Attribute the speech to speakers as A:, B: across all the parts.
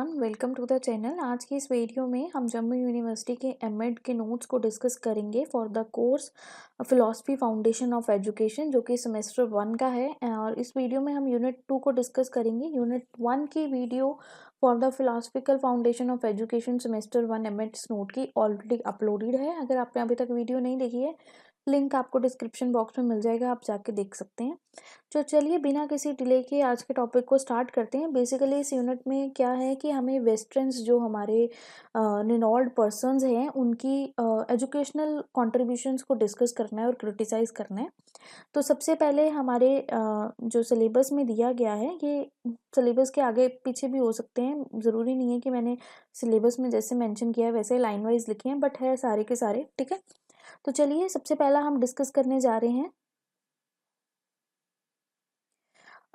A: Everyone, welcome to the channel. आज की इस वीडियो में हम जम्मू यूनिवर्सिटी के एमएड के नोट्स को डिस्कस करेंगे for the course philosophy foundation of education, जो कि सेमेस्टर 1 का है। और इस वीडियो में हम यूनिट 2 को डिस्कस करेंगे। यूनिट 1 की video for the philosophical foundation of education semester 1 MEds note की ऑलरेडी अपलोडेड है। अगर आपने अभी तक वीडियो नहीं देखी है, लिंक आपको डिस्क्रिप्शन बॉक्स में मिल जाएगा, आप जाके देख सकते हैं। तो चलिए बिना किसी डिले के आज के टॉपिक को स्टार्ट करते हैं। बेसिकली इस यूनिट में क्या है कि हमें वेस्टर्न्स, जो हमारे रिनॉल्ड पर्सन्स हैं, उनकी एजुकेशनल कंट्रीब्यूशंस को डिस्कस करना है और क्रिटिसाइज करना है। तो सबसे पहले हमारे जो सिलेबस में दिया गया है, ये सिलेबस के आगे पीछे भी हो सकते हैं, ज़रूरी नहीं है कि मैंने सिलेबस में जैसे मेंशन किया है वैसे लाइन वाइज लिखे हैं, बट है सारे के सारे, ठीक है। तो चलिए सबसे पहला हम डिस्कस करने जा रहे हैं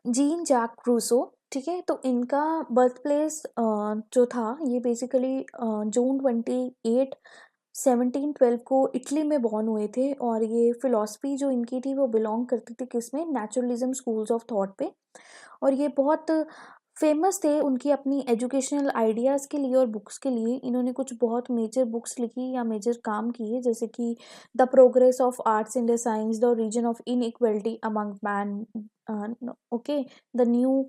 A: जीन जैक रूसो, ठीक है। तो इनका बर्थ प्लेस जो था, ये बेसिकली जून 28 1712 को इटली में बॉर्न हुए थे। और ये फिलॉसफी जो इनकी थी वो बिलोंग करती थी किसमें, नेचुरलिज्म स्कूल्स ऑफ थॉट पे। और ये बहुत फेमस थे उनकी अपनी एजुकेशनल आइडियाज़ के लिए और बुक्स के लिए। इन्होंने कुछ बहुत मेजर बुक्स लिखी या मेजर काम किए, जैसे कि the progress of arts in the science, the reason of inequality among man, okay, the new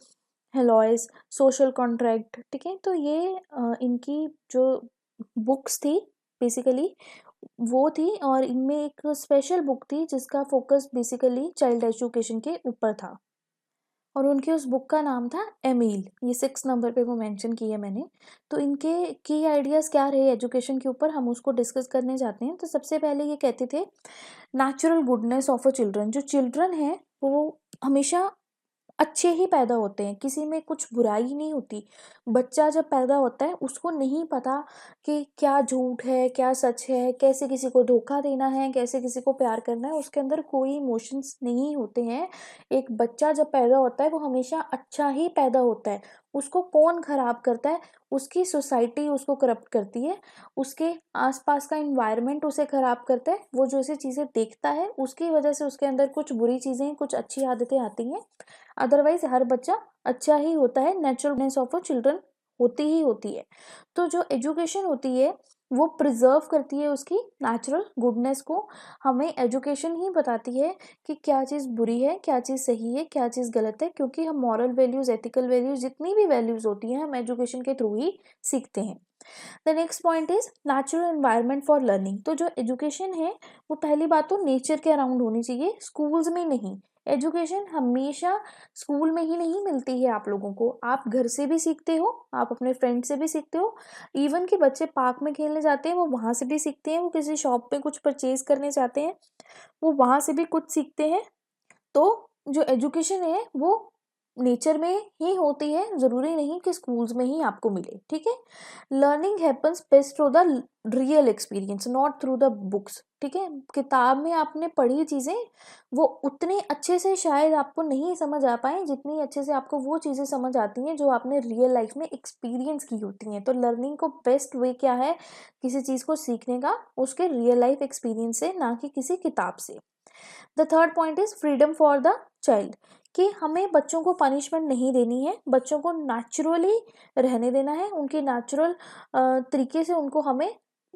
A: Heloise, social contract, ठीक है। तो ये इनकी जो बुक्स थी बेसिकली वो थी। और इनमें एक स्पेशल बुक थी जिसका फोकस बेसिकली चाइल्ड एजुकेशन के ऊपर था, और उनकी उस बुक का नाम था एमील। ये 6 नंबर पे वो मेंशन किया मैंने। तो इनके की आइडियाज़ क्या रहे एजुकेशन के ऊपर, हम उसको डिस्कस करने जाते हैं। तो सबसे पहले ये कहते थे natural goodness of a children. जो चिल्ड्रन है वो हमेशा अच्छे ही पैदा होते हैं, किसी में कुछ बुराई नहीं होती। बच्चा जब पैदा होता है उसको नहीं पता कि क्या झूठ है क्या सच है, कैसे किसी को धोखा देना है, कैसे किसी को प्यार करना है, उसके अंदर कोई इमोशंस नहीं होते हैं। एक बच्चा जब पैदा होता है वो हमेशा अच्छा ही पैदा होता है। उसको कौन खराब करता है, उसकी सोसाइटी उसको करप्ट करती है, उसके आसपास का इन्वायरमेंट उसे खराब करता है। वो जो ऐसी चीज़ें देखता है उसकी वजह से उसके अंदर कुछ बुरी चीज़ें कुछ अच्छी आदतें आती हैं। अदरवाइज हर बच्चा अच्छा ही होता है, नेचुरलनेस ऑफ अ चिल्ड्रन होती ही होती है। तो जो एजुकेशन होती है वो प्रिजर्व करती है उसकी नेचुरल गुडनेस को। हमें एजुकेशन ही बताती है कि क्या चीज़ बुरी है, क्या चीज़ सही है, क्या चीज़ गलत है, क्योंकि हम मॉरल वैल्यूज़, एथिकल वैल्यूज़, जितनी भी वैल्यूज़ होती हैं हम एजुकेशन के थ्रू ही सीखते हैं। The next point is natural environment for learning. तो जो एजुकेशन है वो पहली बात तो नेचर के अराउंड होनी चाहिए, स्कूल्स में नहीं। एजुकेशन हमेशा स्कूल में ही नहीं मिलती है आप लोगों को, आप घर से भी सीखते हो, आप अपने फ्रेंड से भी सीखते हो। इवन कि बच्चे पार्क में खेलने जाते हैं वो वहाँ से भी सीखते हैं, वो किसी शॉप पे कुछ परचेज करने जाते हैं वो वहाँ से भी कुछ सीखते हैं। तो जो एजुकेशन है वो नेचर में ही होती है, ज़रूरी नहीं कि स्कूल्स में ही आपको मिले, ठीक है। Learning happens best through the real experience, not through the books, ठीक है। किताब में आपने पढ़ी चीज़ें वो उतने अच्छे से शायद आपको नहीं समझ आ पाए जितनी अच्छे से आपको वो चीज़ें समझ आती हैं जो आपने रियल लाइफ में एक्सपीरियंस की होती हैं। तो लर्निंग को बेस्ट वे क्या है किसी चीज़ को सीखने का, उसके रियल लाइफ एक्सपीरियंस से, ना कि किसी किताब से। The third point is freedom for the child, कि हमें बच्चों को पनिशमेंट नहीं देनी है, बच्चों को नेचुरली रहने देना है, उनके नेचुरल तरीके से उनको हमें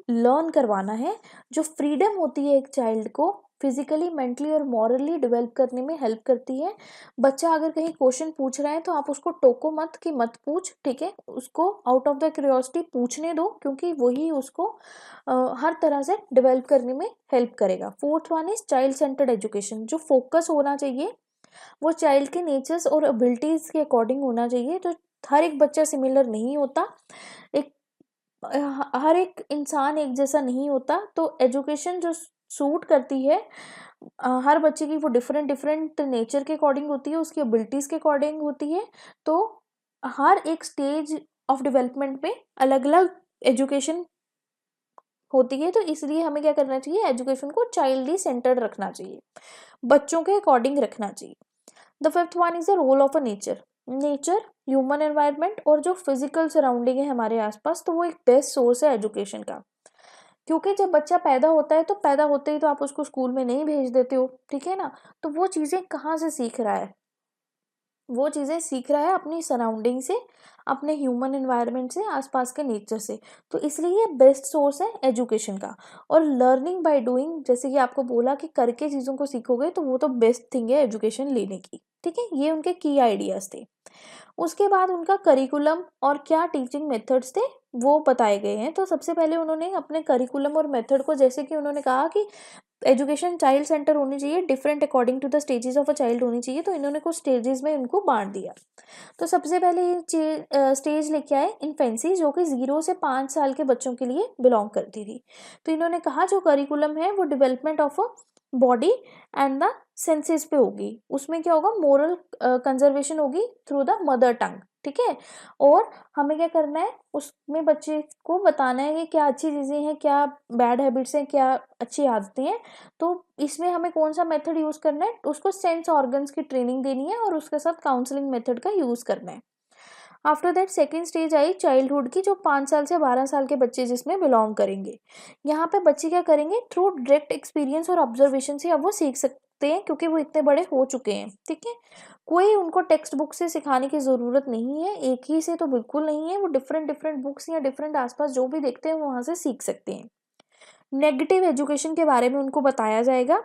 A: लर्न करवाना है। जो फ्रीडम होती है एक चाइल्ड को फिजिकली, मेंटली और मॉरली डेवलप करने में हेल्प करती है। बच्चा अगर कहीं क्वेश्चन पूछ रहा है तो आप उसको टोको मत कि मत पूछ, ठीक है। उसको आउट ऑफ द क्यूरियोसिटी पूछने दो, क्योंकि वही उसको हर तरह से डेवलप करने में हेल्प करेगा। Fourth one is child centred education. जो फोकस होना चाहिए वो चाइल्ड के नेचर्स और एबिलिटीज़ के अकॉर्डिंग होना चाहिए। तो हर एक बच्चा सिमिलर नहीं होता, एक हर एक इंसान एक जैसा नहीं होता। तो एजुकेशन जो सूट करती है हर बच्चे की, वो डिफरेंट डिफरेंट नेचर के अकॉर्डिंग होती है, उसकी एबिलिटीज़ के अकॉर्डिंग होती है। तो हर एक स्टेज ऑफ डेवलपमेंट पे अलग अलग एजुकेशन होती है। तो इसलिए हमें क्या करना चाहिए, एजुकेशन को चाइल्ड सेंटर्ड रखना चाहिए, बच्चों के अकॉर्डिंग रखना चाहिए। The fifth one is the role of a nature. Nature, human environment और जो फिजिकल सराउंडिंग है हमारे आसपास, तो वो एक बेस्ट सोर्स है एजुकेशन का। क्योंकि जब बच्चा पैदा होता है तो पैदा होते ही तो आप उसको स्कूल में नहीं भेज देते हो, ठीक है ना। तो वो चीज़ें कहाँ से सीख रहा है, वो चीज़ें सीख रहा है अपनी सराउंडिंग से, अपने ह्यूमन एनवायरनमेंट से, आसपास के नेचर से। तो इसलिए ये बेस्ट सोर्स है एजुकेशन का। और लर्निंग बाय डूइंग, जैसे कि आपको बोला कि करके चीज़ों को सीखोगे, तो वो तो बेस्ट थिंग है एजुकेशन लेने की। ठीक है, ये उनके की आइडियाज़ थे। उसके बाद उनका करिकुलम और क्या टीचिंग मेथड्स थे वो बताए गए हैं। तो सबसे पहले उन्होंने अपने करिकुलम और मेथड को, जैसे कि उन्होंने कहा कि एजुकेशन चाइल्ड सेंटर होनी चाहिए, different according to the stages of a child होनी चाहिए, तो इन्होंने कुछ स्टेजेस में उनको बांट दिया। तो सबसे पहले ये स्टेज लेके आए इन्फेंसी, जो कि 0 से 5 साल के बच्चों के लिए बिलोंग करती थी। तो इन्होंने कहा जो करिकुलम है वो development of a body and the senses पे होगी। उसमें क्या होगा, मोरल कंजर्वेशन होगी थ्रू द मदर टंग। ठीक है, और हमें क्या करना है, उसमें बच्चे को बताना है कि क्या अच्छी चीज़ें हैं, क्या बैड हैबिट्स हैं, क्या अच्छी आदतें हैं। तो इसमें हमें कौन सा मेथड यूज़ करना है, उसको सेंस ऑर्गन्स की ट्रेनिंग देनी है और उसके साथ काउंसलिंग मेथड का यूज़ करना है। After that second stage I childhood की, जो 5 साल से 12 साल के बच्चे जिसमें बिलोंग करेंगे। यहाँ पे बच्चे क्या करेंगे, थ्रू डायरेक्ट एक्सपीरियंस और ऑब्जर्वेशन से अब वो सीख सकते हैं, क्योंकि वो इतने बड़े हो चुके हैं। ठीक है, कोई उनको टेक्स्ट बुक से सिखाने की ज़रूरत नहीं है, एक ही से तो बिल्कुल नहीं है। वो डिफरेंट डिफरेंट बुक्स या डिफरेंट आसपास जो भी देखते हैं वहाँ से सीख सकते हैं। नेगेटिव एजुकेशन के बारे में उनको बताया जाएगा।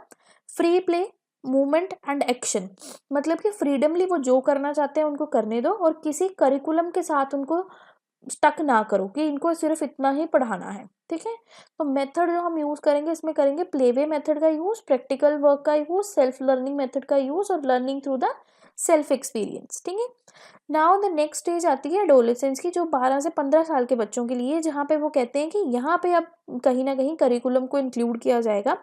A: Free play, movement and action, मतलब कि फ्रीडमली वो जो करना चाहते हैं उनको करने दो, और किसी करिकुलम के साथ उनको स्टक ना करो कि इनको सिर्फ इतना ही पढ़ाना है। ठीक है, तो मेथड जो हम यूज़ करेंगे, इसमें करेंगे प्लेवे मेथड का यूज़, प्रैक्टिकल वर्क का यूज़, सेल्फ लर्निंग मेथड का यूज़ और learning through the self experience. ठीक है, नाउ द नेक्स्ट स्टेज आती है एडोलेसेंस की, जो 12 से 15 साल के बच्चों के लिए, जहाँ पे वो कहते हैं कि यहाँ पे अब कहीं ना कहीं करिकुलम को इंक्लूड किया जाएगा,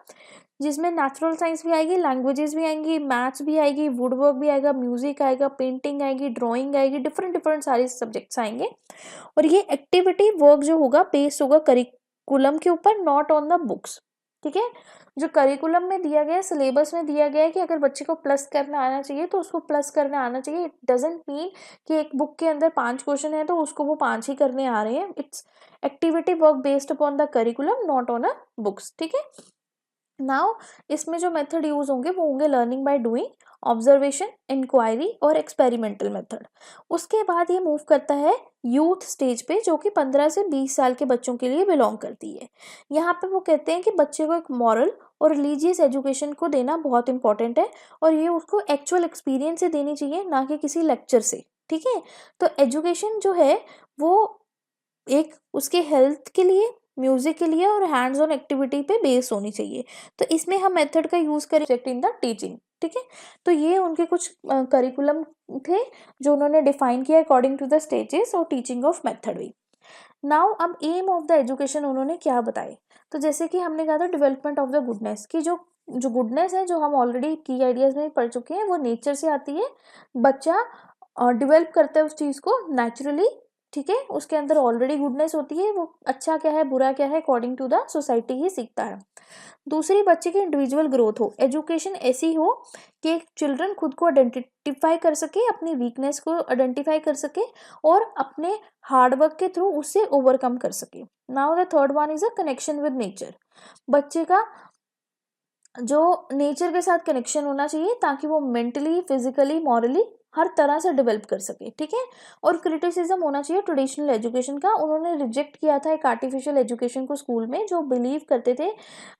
A: जिसमें नेचुरल साइंस भी आएगी, लैंग्वेजेस भी आएंगी, मैथ्स भी आएगी, वुड वर्क भी आएगा, म्यूजिक आएगा, पेंटिंग आएगी, ड्राइंग आएगी, डिफरेंट डिफरेंट सारे सब्जेक्ट्स आएंगे। और ये एक्टिविटी वर्क जो होगा बेस्ड होगा करिकुलम के ऊपर, नॉट ऑन द बुक्स। ठीक है, जो करिकुलम में दिया गया है, सिलेबस में दिया गया है कि अगर बच्चे को प्लस करना आना चाहिए तो उसको प्लस करना आना चाहिए। इट डजेंट मीन कि एक बुक के अंदर 5 क्वेश्चन है तो उसको वो 5 ही करने आ रहे हैं। It's activity work based upon the curriculum, not on a books. ठीक है, नाउ इसमें जो मेथड यूज होंगे वो होंगे learning by doing, observation, inquiry और एक्सपेरिमेंटल मेथड। उसके बाद ये मूव करता है यूथ स्टेज पे, जो कि 15 से 20 साल के बच्चों के लिए बिलोंग करती है। यहाँ पे वो कहते हैं कि बच्चे को एक मॉरल और रिलीजियस एजुकेशन को देना बहुत इंपॉर्टेंट है, और ये उसको एक्चुअल एक्सपीरियंस से देनी चाहिए, ना कि किसी लेक्चर से। ठीक है, तो एजुकेशन जो है वो एक उसके हेल्थ के लिए, म्यूजिक के लिए और हैंड्स ऑन एक्टिविटी पे बेस होनी चाहिए। तो इसमें हम मेथड का यूज करें सब्जेक्ट इन द टीचिंग। ठीक है, तो ये उनके कुछ करिकुलम थे जो उन्होंने डिफाइन किया अकॉर्डिंग टू द स्टेजेस और टीचिंग ऑफ मेथड भी। नाउ अब एम ऑफ द एजुकेशन उन्होंने क्या बताए, तो जैसे कि हमने कहा था डेवलपमेंट ऑफ द गुडनेस की, जो जो गुडनेस है जो हम ऑलरेडी की आइडियाज में पढ़ चुके हैं, वो नेचर से आती है। बच्चा डिवेल्प करता है उस चीज़ को नेचुरली। ठीक है, उसके अंदर ऑलरेडी गुडनेस होती है, वो अच्छा क्या है बुरा क्या है अकॉर्डिंग टू द सोसाइटी ही सीखता है। दूसरी, बच्चे की इंडिविजुअल ग्रोथ हो, एजुकेशन ऐसी हो कि चिल्ड्रन खुद को आइडेंटिफाई कर सके, अपनी वीकनेस को आइडेंटिफाई कर सके और अपने हार्डवर्क के थ्रू उससे ओवरकम कर सके। Now the third one is a connection with nature. बच्चे का जो नेचर के साथ कनेक्शन होना चाहिए ताकि वो मेंटली, फिजिकली, मॉरली हर तरह से डेवलप कर सके। ठीक है, और क्रिटिसिज्म होना चाहिए ट्रेडिशनल एजुकेशन का। उन्होंने रिजेक्ट किया था एक आर्टिफिशियल एजुकेशन को स्कूल में, जो बिलीव करते थे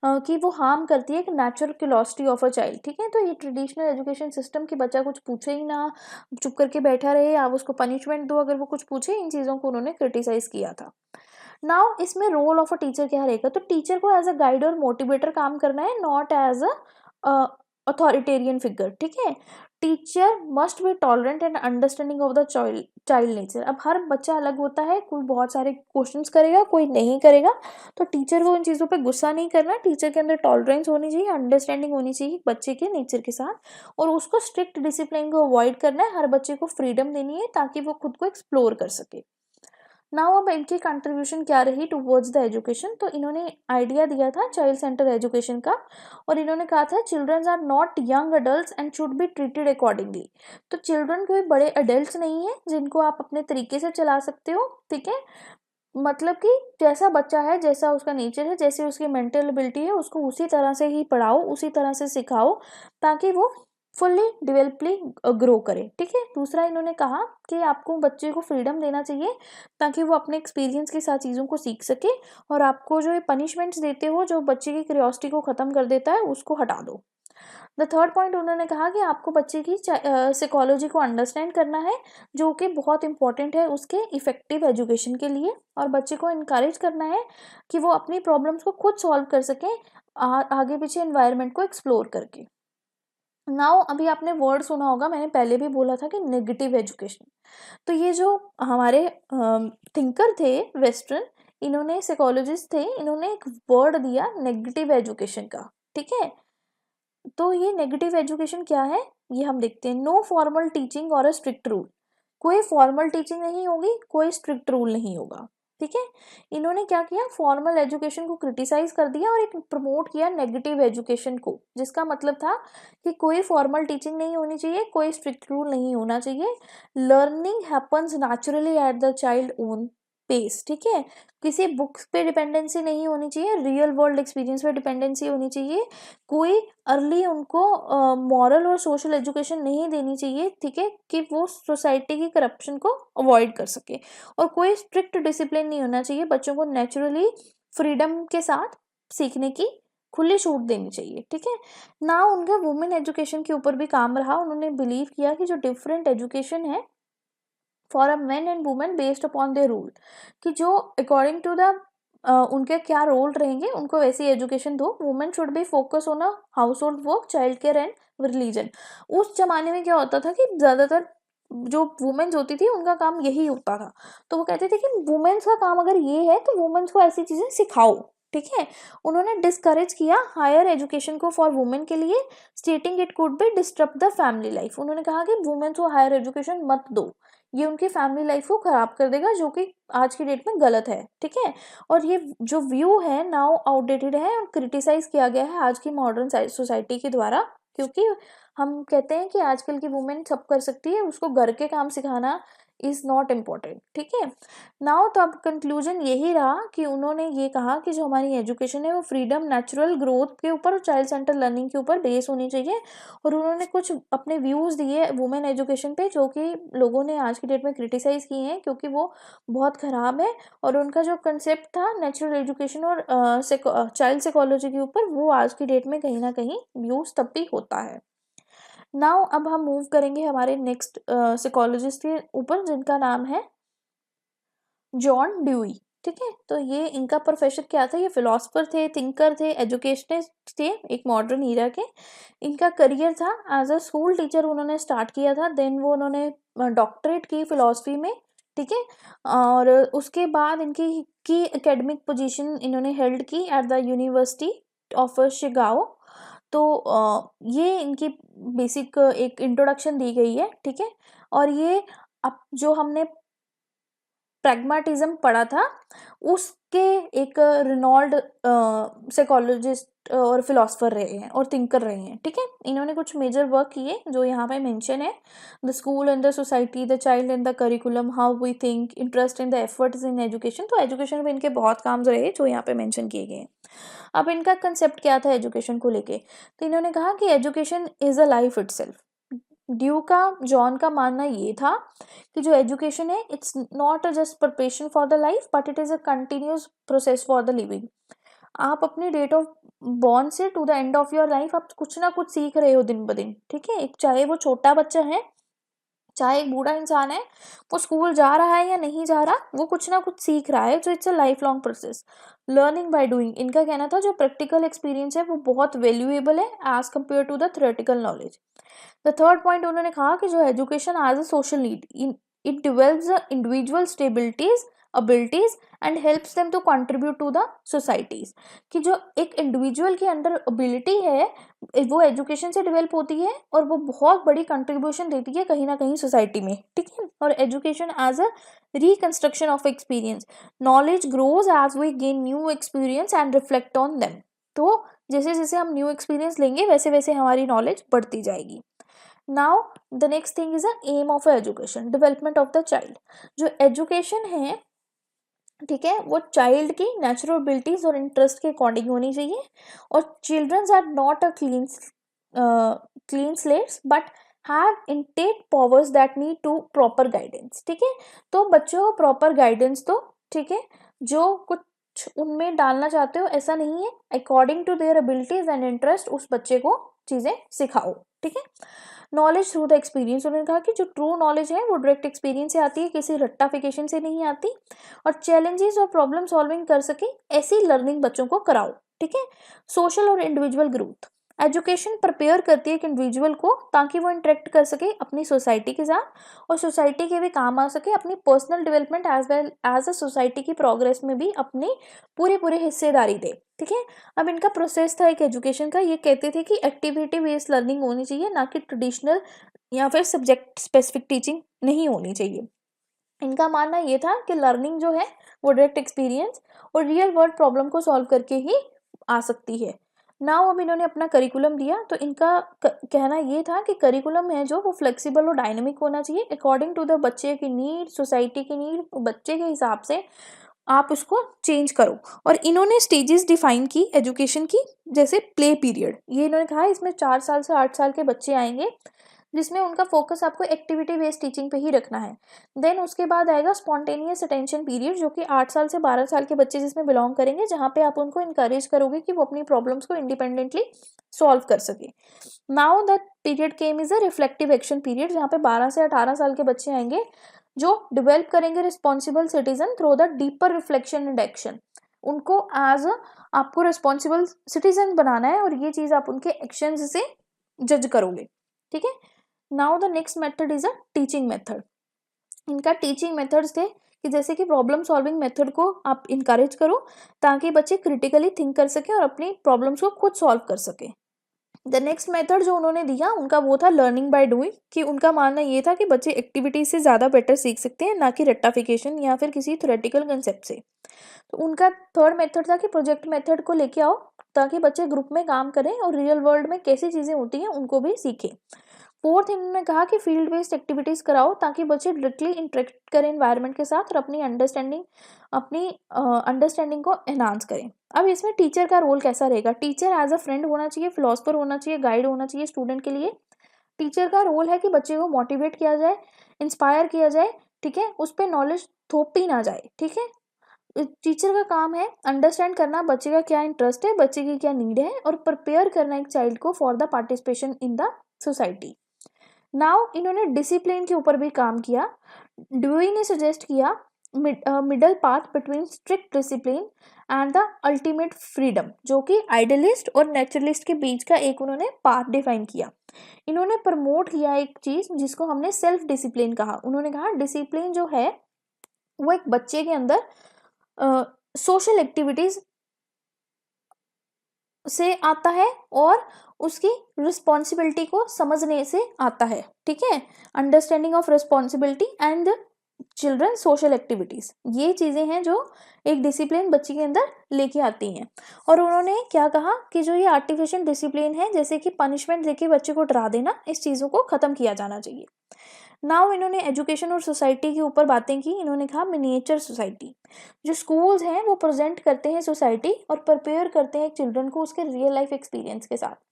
A: कि वो हार्म करती है एक natural curiosity of a child. ठीक है, तो ये ट्रेडिशनल एजुकेशन सिस्टम की बच्चा कुछ पूछे ही ना, चुप करके बैठा रहे, आप उसको पनिशमेंट दो अगर वो कुछ पूछे, इन चीज़ों को उन्होंने क्रिटिसाइज किया था। नाउ इसमें रोल ऑफ अ टीचर क्या रहेगा, तो टीचर को एज अ गाइड और मोटिवेटर काम करना है, not as a authoritarian figure. ठीक है, teacher must be tolerant and understanding of the child nature. अब हर बच्चा अलग होता है, कोई बहुत सारे क्वेश्चंस करेगा, कोई नहीं करेगा, तो टीचर को उन चीज़ों पे गुस्सा नहीं करना। टीचर के अंदर टॉलरेंस होनी चाहिए, अंडरस्टैंडिंग होनी चाहिए बच्चे के नेचर के साथ, और उसको स्ट्रिक्ट डिसिप्लिन को अवॉइड करना है। हर बच्चे को फ्रीडम देनी है ताकि वो खुद को एक्सप्लोर कर सके। नाउ अब इनकी कंट्रीब्यूशन क्या रही टुवर्ड्स द एजुकेशन, तो इन्होंने आइडिया दिया था चाइल्ड सेंटर एजुकेशन का, और इन्होंने कहा था childrens are not young adults and should be treated accordingly. तो चिल्ड्रन कोई बड़े अडल्ट्स नहीं है जिनको आप अपने तरीके से चला सकते हो। ठीक है, मतलब कि जैसा बच्चा है, जैसा उसका नेचर है, जैसे उसकी मेंटल एबिलिटी है, उसको उसी तरह से ही पढ़ाओ, उसी तरह से सिखाओ, ताकि वो फुल्ली डेवलपली ग्रो करे, ठीक है। दूसरा इन्होंने कहा कि आपको बच्चे को फ्रीडम देना चाहिए ताकि वो अपने एक्सपीरियंस के साथ चीज़ों को सीख सके, और आपको जो ये पनिशमेंट्स देते हो जो बच्चे की क्यूरियोसिटी को ख़त्म कर देता है उसको हटा दो। द थर्ड पॉइंट उन्होंने कहा कि आपको बच्चे की साइकोलॉजी को अंडरस्टैंड करना है, जो कि बहुत इंपॉर्टेंट है उसके इफेक्टिव एजुकेशन के लिए, और बच्चे को इनकरेज करना है कि वो अपनी प्रॉब्लम्स को खुद सॉल्व कर सकें आगे पीछे एनवायरनमेंट को एक्सप्लोर करके। नाउ अभी आपने वर्ड सुना होगा, मैंने पहले भी बोला था कि नेगेटिव एजुकेशन। तो ये जो हमारे थिंकर थे वेस्टर्न, इन्होंने साइकोलॉजिस्ट थे, इन्होंने एक वर्ड दिया नेगेटिव एजुकेशन का, ठीक है। तो ये नेगेटिव एजुकेशन क्या है ये हम देखते हैं। नो फॉर्मल टीचिंग और अ स्ट्रिक्ट रूल, कोई फॉर्मल टीचिंग नहीं होगी, कोई स्ट्रिक्ट रूल नहीं होगा, ठीक है। इन्होंने क्या किया, फॉर्मल एजुकेशन को क्रिटिसाइज कर दिया और एक प्रमोट किया नेगेटिव एजुकेशन को, जिसका मतलब था कि कोई फॉर्मल टीचिंग नहीं होनी चाहिए, कोई स्ट्रिक्ट रूल नहीं होना चाहिए, learning happens naturally at the child own pace, ठीक है। किसी बुक्स पे डिपेंडेंसी नहीं होनी चाहिए, रियल वर्ल्ड एक्सपीरियंस पे डिपेंडेंसी होनी चाहिए, कोई अर्ली उनको मॉरल और सोशल एजुकेशन नहीं देनी चाहिए, ठीक है, कि वो सोसाइटी की करप्शन को अवॉइड कर सके, और कोई स्ट्रिक्ट डिसिप्लिन नहीं होना चाहिए, बच्चों को नेचुरली फ्रीडम के साथ सीखने की खुली छूट देनी चाहिए, ठीक है ना। उनका वुमेन एजुकेशन के ऊपर भी काम रहा, उन्होंने बिलीव किया कि जो डिफरेंट एजुकेशन है for a man and women based upon their rule, कि जो अकॉर्डिंग टू द उनके क्या रोल रहेंगे उनको वैसी एजुकेशन दो। Women should be focus on a house hold work, child care and religion. उस जमाने में क्या होता था कि ज़्यादातर जो वुमेन्स होती थी उनका काम यही होता था, तो वो कहते थे कि वुमेन्स का काम अगर ये है तो वुमेन्स को ऐसी चीज़ें सिखाओ, ठीक है। उन्होंने डिस्करेज किया हायर एजुकेशन को फॉर वुमेन के लिए, स्टेटिंग it could be disturb the family life. उन्होंने कहा कि वुमेन्स को हायर एजुकेशन मत दो, ये उनकी फैमिली लाइफ को खराब कर देगा, जो कि आज की डेट में गलत है, ठीक है। और ये जो व्यू है नाउ आउटडेटेड है और क्रिटिसाइज किया गया है आज की मॉडर्न सोसाइटी के द्वारा, क्योंकि हम कहते हैं कि आजकल की वुमेन सब कर सकती है, उसको घर के काम सिखाना इज नॉट इम्पोर्टेंट, ठीक है। नाउ तो अब कंक्लूजन यही रहा कि उन्होंने ये कहा कि जो हमारी एजुकेशन है वो फ्रीडम, नेचुरल ग्रोथ के ऊपर और चाइल्ड सेंटर लर्निंग के ऊपर बेस होनी चाहिए, और उन्होंने कुछ अपने व्यूज़ दिए वुमेन एजुकेशन पे जो कि लोगों ने आज की डेट में क्रिटिसाइज़ किए हैं क्योंकि वो बहुत ख़राब है, और उनका जो कंसेप्ट था नेचुरल एजुकेशन और चाइल्ड साइकोलॉजी के ऊपर वो आज की डेट में कहीं ना कहीं यूज़ तब भी होता है। नाउ अब हम मूव करेंगे हमारे नेक्स्ट साइकोलॉजिस्ट के ऊपर, जिनका नाम है जॉन ड्यूई, ठीक है। तो ये इनका प्रोफेशन क्या था, ये फिलोसफर थे, थिंकर थे, एजुकेशनिस्ट थे एक मॉडर्न ईरा के। इनका करियर था एज अ स्कूल टीचर, उन्होंने स्टार्ट किया था, देन वो उन्होंने डॉक्टरेट की फिलोसफी में, ठीक है। और उसके बाद इनकी की एकेडमिक पोजीशन इन्होंने हेल्ड की at the university of Chicago. तो ये इनकी बेसिक एक इंट्रोडक्शन दी गई है, ठीक है। और ये अब जो हमने प्रैग्माटिज्म पढ़ा था उसके एक रिनॉल्ड साइकोलॉजिस्ट और फिलोसफर रहे हैं और थिंकर रहे हैं, ठीक है। इन्होंने कुछ मेजर वर्क किए जो यहाँ पे मेंशन है, the school and the society, the child and the curriculum, how we think, interest in the efforts in education. तो एजुकेशन में इनके बहुत काम रहे जो यहाँ पे मेंशन किए गए हैं। अब इनका कंसेप्ट क्या था एजुकेशन को लेके, तो इन्होंने कहा कि education is a life itself. Dewey का जॉन का मानना ये था कि जो एजुकेशन है it's not a just preparation for the life but it is a continuous process for the living. आप अपनी डेट ऑफ बॉर्न से to the end of your life आप कुछ ना कुछ सीख रहे हो दिन ब दिन, ठीक है। एक चाहे वो छोटा बच्चा है चाहे एक बूढ़ा इंसान है, वो स्कूल जा रहा है या नहीं जा रहा, वो कुछ ना कुछ सीख रहा है, तो it's a life long process, learning by doing. इनका कहना था जो प्रैक्टिकल एक्सपीरियंस है वो बहुत वैल्यूएबल है as compare to the theoretical knowledge. The third point उन्होंने कहा कि जो education as a social need, it develops the individual stabilities abilities and helps them to contribute to the societies. कि जो एक इंडिविजुअल के अंदर एबिलिटी है वो एजुकेशन से डेवलप होती है और वो बहुत बड़ी कंट्रीब्यूशन देती है कहीं ना कहीं सोसाइटी में, ठीक है। और education as a reconstruction of experience, knowledge grows as we gain new experience and reflect on them. तो जैसे जैसे हम न्यू एक्सपीरियंस लेंगे वैसे वैसे हमारी नॉलेज बढ़ती जाएगी। Now the next thing is a aim of education, development of the child. जो एजुकेशन है, ठीक है, वो चाइल्ड की नेचुरल एबिलिटीज और इंटरेस्ट के अकॉर्डिंग होनी चाहिए, और childrens are not a clean clean slates but have intake powers that need to proper guidance, ठीक है। तो बच्चों को प्रॉपर गाइडेंस दो, ठीक है। जो कुछ उनमें डालना चाहते हो ऐसा नहीं है, according to their abilities and interest उस बच्चे को चीजें सिखाओ, ठीक है। नॉलेज थ्रू द एक्सपीरियंस, उन्होंने कहा कि जो ट्रू नॉलेज है वो डायरेक्ट एक्सपीरियंस से आती है, किसी रट्टाफिकेशन से नहीं आती। और चैलेंजेस और प्रॉब्लम सॉल्विंग कर सके ऐसी लर्निंग बच्चों को कराओ, ठीक है। सोशल और इंडिविजुअल ग्रोथ, एजुकेशन प्रिपेयर करती है एक इंडिविजुअल को ताकि वो इंटरेक्ट कर सके अपनी सोसाइटी के साथ और सोसाइटी के भी काम आ सके, अपनी personal development as well as a society की प्रोग्रेस में भी अपनी पूरी हिस्सेदारी दे, ठीक है। अब इनका प्रोसेस था एक एजुकेशन का, ये कहते थे कि एक्टिविटी बेस्ड लर्निंग होनी चाहिए, ना कि ट्रेडिशनल या फिर सब्जेक्ट स्पेसिफिक टीचिंग नहीं होनी चाहिए। इनका मानना ये था कि लर्निंग जो है वो डायरेक्ट एक्सपीरियंस और रियल वर्ल्ड प्रॉब्लम को सॉल्व करके ही आ सकती है। नाउ अब इन्होंने अपना करिकुलम दिया, तो इनका कहना ये था कि करिकुलम है जो वो फ्लेक्सिबल और डायनेमिक होना चाहिए, अकॉर्डिंग टू द बच्चे की नीड, सोसाइटी की नीड, बच्चे के हिसाब से आप उसको चेंज करो। और इन्होंने स्टेजेस डिफाइन की एजुकेशन की, जैसे प्ले पीरियड, ये इन्होंने कहा इसमें 4 साल से 8 साल के बच्चे आएंगे जिसमें उनका फोकस आपको एक्टिविटी बेस्ड टीचिंग पे ही रखना है। देन उसके बाद आएगा स्पॉन्टेनियस अटेंशन पीरियड, जो कि 8 साल से 12 साल के बच्चे जिसमें बिलोंग करेंगे, जहाँ पे आप उनको इनकरेज करोगे कि वो अपनी प्रॉब्लम्स को इंडिपेंडेंटली सॉल्व कर सके। Now that period came is a reflective action period, जहाँ पे 12 से 18 साल के बच्चे आएंगे जो डेवलप करेंगे responsible citizen through the deeper reflection and action. उनको एज आपको रिस्पॉन्सिबल सिटीजन बनाना है और ये चीज आप उनके एक्शंस से जज करोगे, ठीक है। Now the next method is a teaching method. इनका टीचिंग मेथड्स थे कि जैसे कि प्रॉब्लम सॉल्विंग मेथड को आप इनकरेज करो ताकि बच्चे क्रिटिकली थिंक कर सके और अपनी प्रॉब्लम्स को खुद सॉल्व कर सके। द नेक्स्ट मेथड जो उन्होंने दिया उनका वो था लर्निंग बाय डूइंग, कि उनका मानना ये था कि बच्चे एक्टिविटी से ज़्यादा बेटर सीख सकते हैं, ना कि रट्टाफिकेशन या फिर किसी थ्योरेटिकल कंसेप्ट से। तो उनका थर्ड मेथड था कि प्रोजेक्ट मेथड को लेके आओ ताकि बच्चे ग्रुप में काम करें और रियल वर्ल्ड में कैसी चीज़ें होती हैं उनको भी सीखें। फोर्थ, इन्होंने कहा कि फील्ड बेस्ड एक्टिविटीज़ कराओ ताकि बच्चे डायरेक्टली इंटरेक्ट करें एनवायरनमेंट के साथ और अपनी अंडरस्टैंडिंग को एनहांस करें। अब इसमें टीचर का रोल कैसा रहेगा? टीचर एज अ फ्रेंड होना चाहिए, फिलोसफर होना चाहिए, गाइड होना चाहिए स्टूडेंट के लिए। टीचर का रोल है कि बच्चे को मोटिवेट किया जाए, इंस्पायर किया जाए, ठीक है, उस पर नॉलेज थोपी ना जाए, ठीक है। टीचर का काम है अंडरस्टैंड करना बच्चे का क्या इंटरेस्ट है, बच्चे की क्या नीड है, और प्रिपेयर करना एक चाइल्ड को for the participation in the society. Now इन्होंने डिसिप्लिन के ऊपर भी काम किया। ड्यूई ने सजेस्ट किया middle path between strict discipline and the ultimate freedom, जो कि आइडियलिस्ट और नेचुरलिस्ट के बीच का एक उन्होंने पाथ डिफाइन किया। इन्होंने प्रमोट किया एक चीज जिसको हमने सेल्फ डिसिप्लिन कहा। उन्होंने कहा डिसिप्लिन जो है वो एक बच्चे के अंदर सोशल एक्टिविटीज से आता है और उसकी रिस्पॉन्सिबिलिटी को समझने से आता है, ठीक है। Understanding of responsibility and children social activities, ये चीज़ें हैं जो एक डिसिप्लिन बच्चे के अंदर लेके आती हैं। और उन्होंने क्या कहा कि जो ये आर्टिफिशियल डिसिप्लिन है, जैसे कि पनिशमेंट देके बच्चे को डरा देना, इस चीज़ों को ख़त्म किया जाना चाहिए। नाउ इन्होंने एजुकेशन और सोसाइटी के ऊपर बातें की। इन्होंने कहा मिनिएचर सोसाइटी, जो स्कूल्स हैं वो प्रेजेंट करते हैं सोसाइटी और प्रिपेयर करते हैं चिल्ड्रन को उसके रियल लाइफ एक्सपीरियंस के साथ।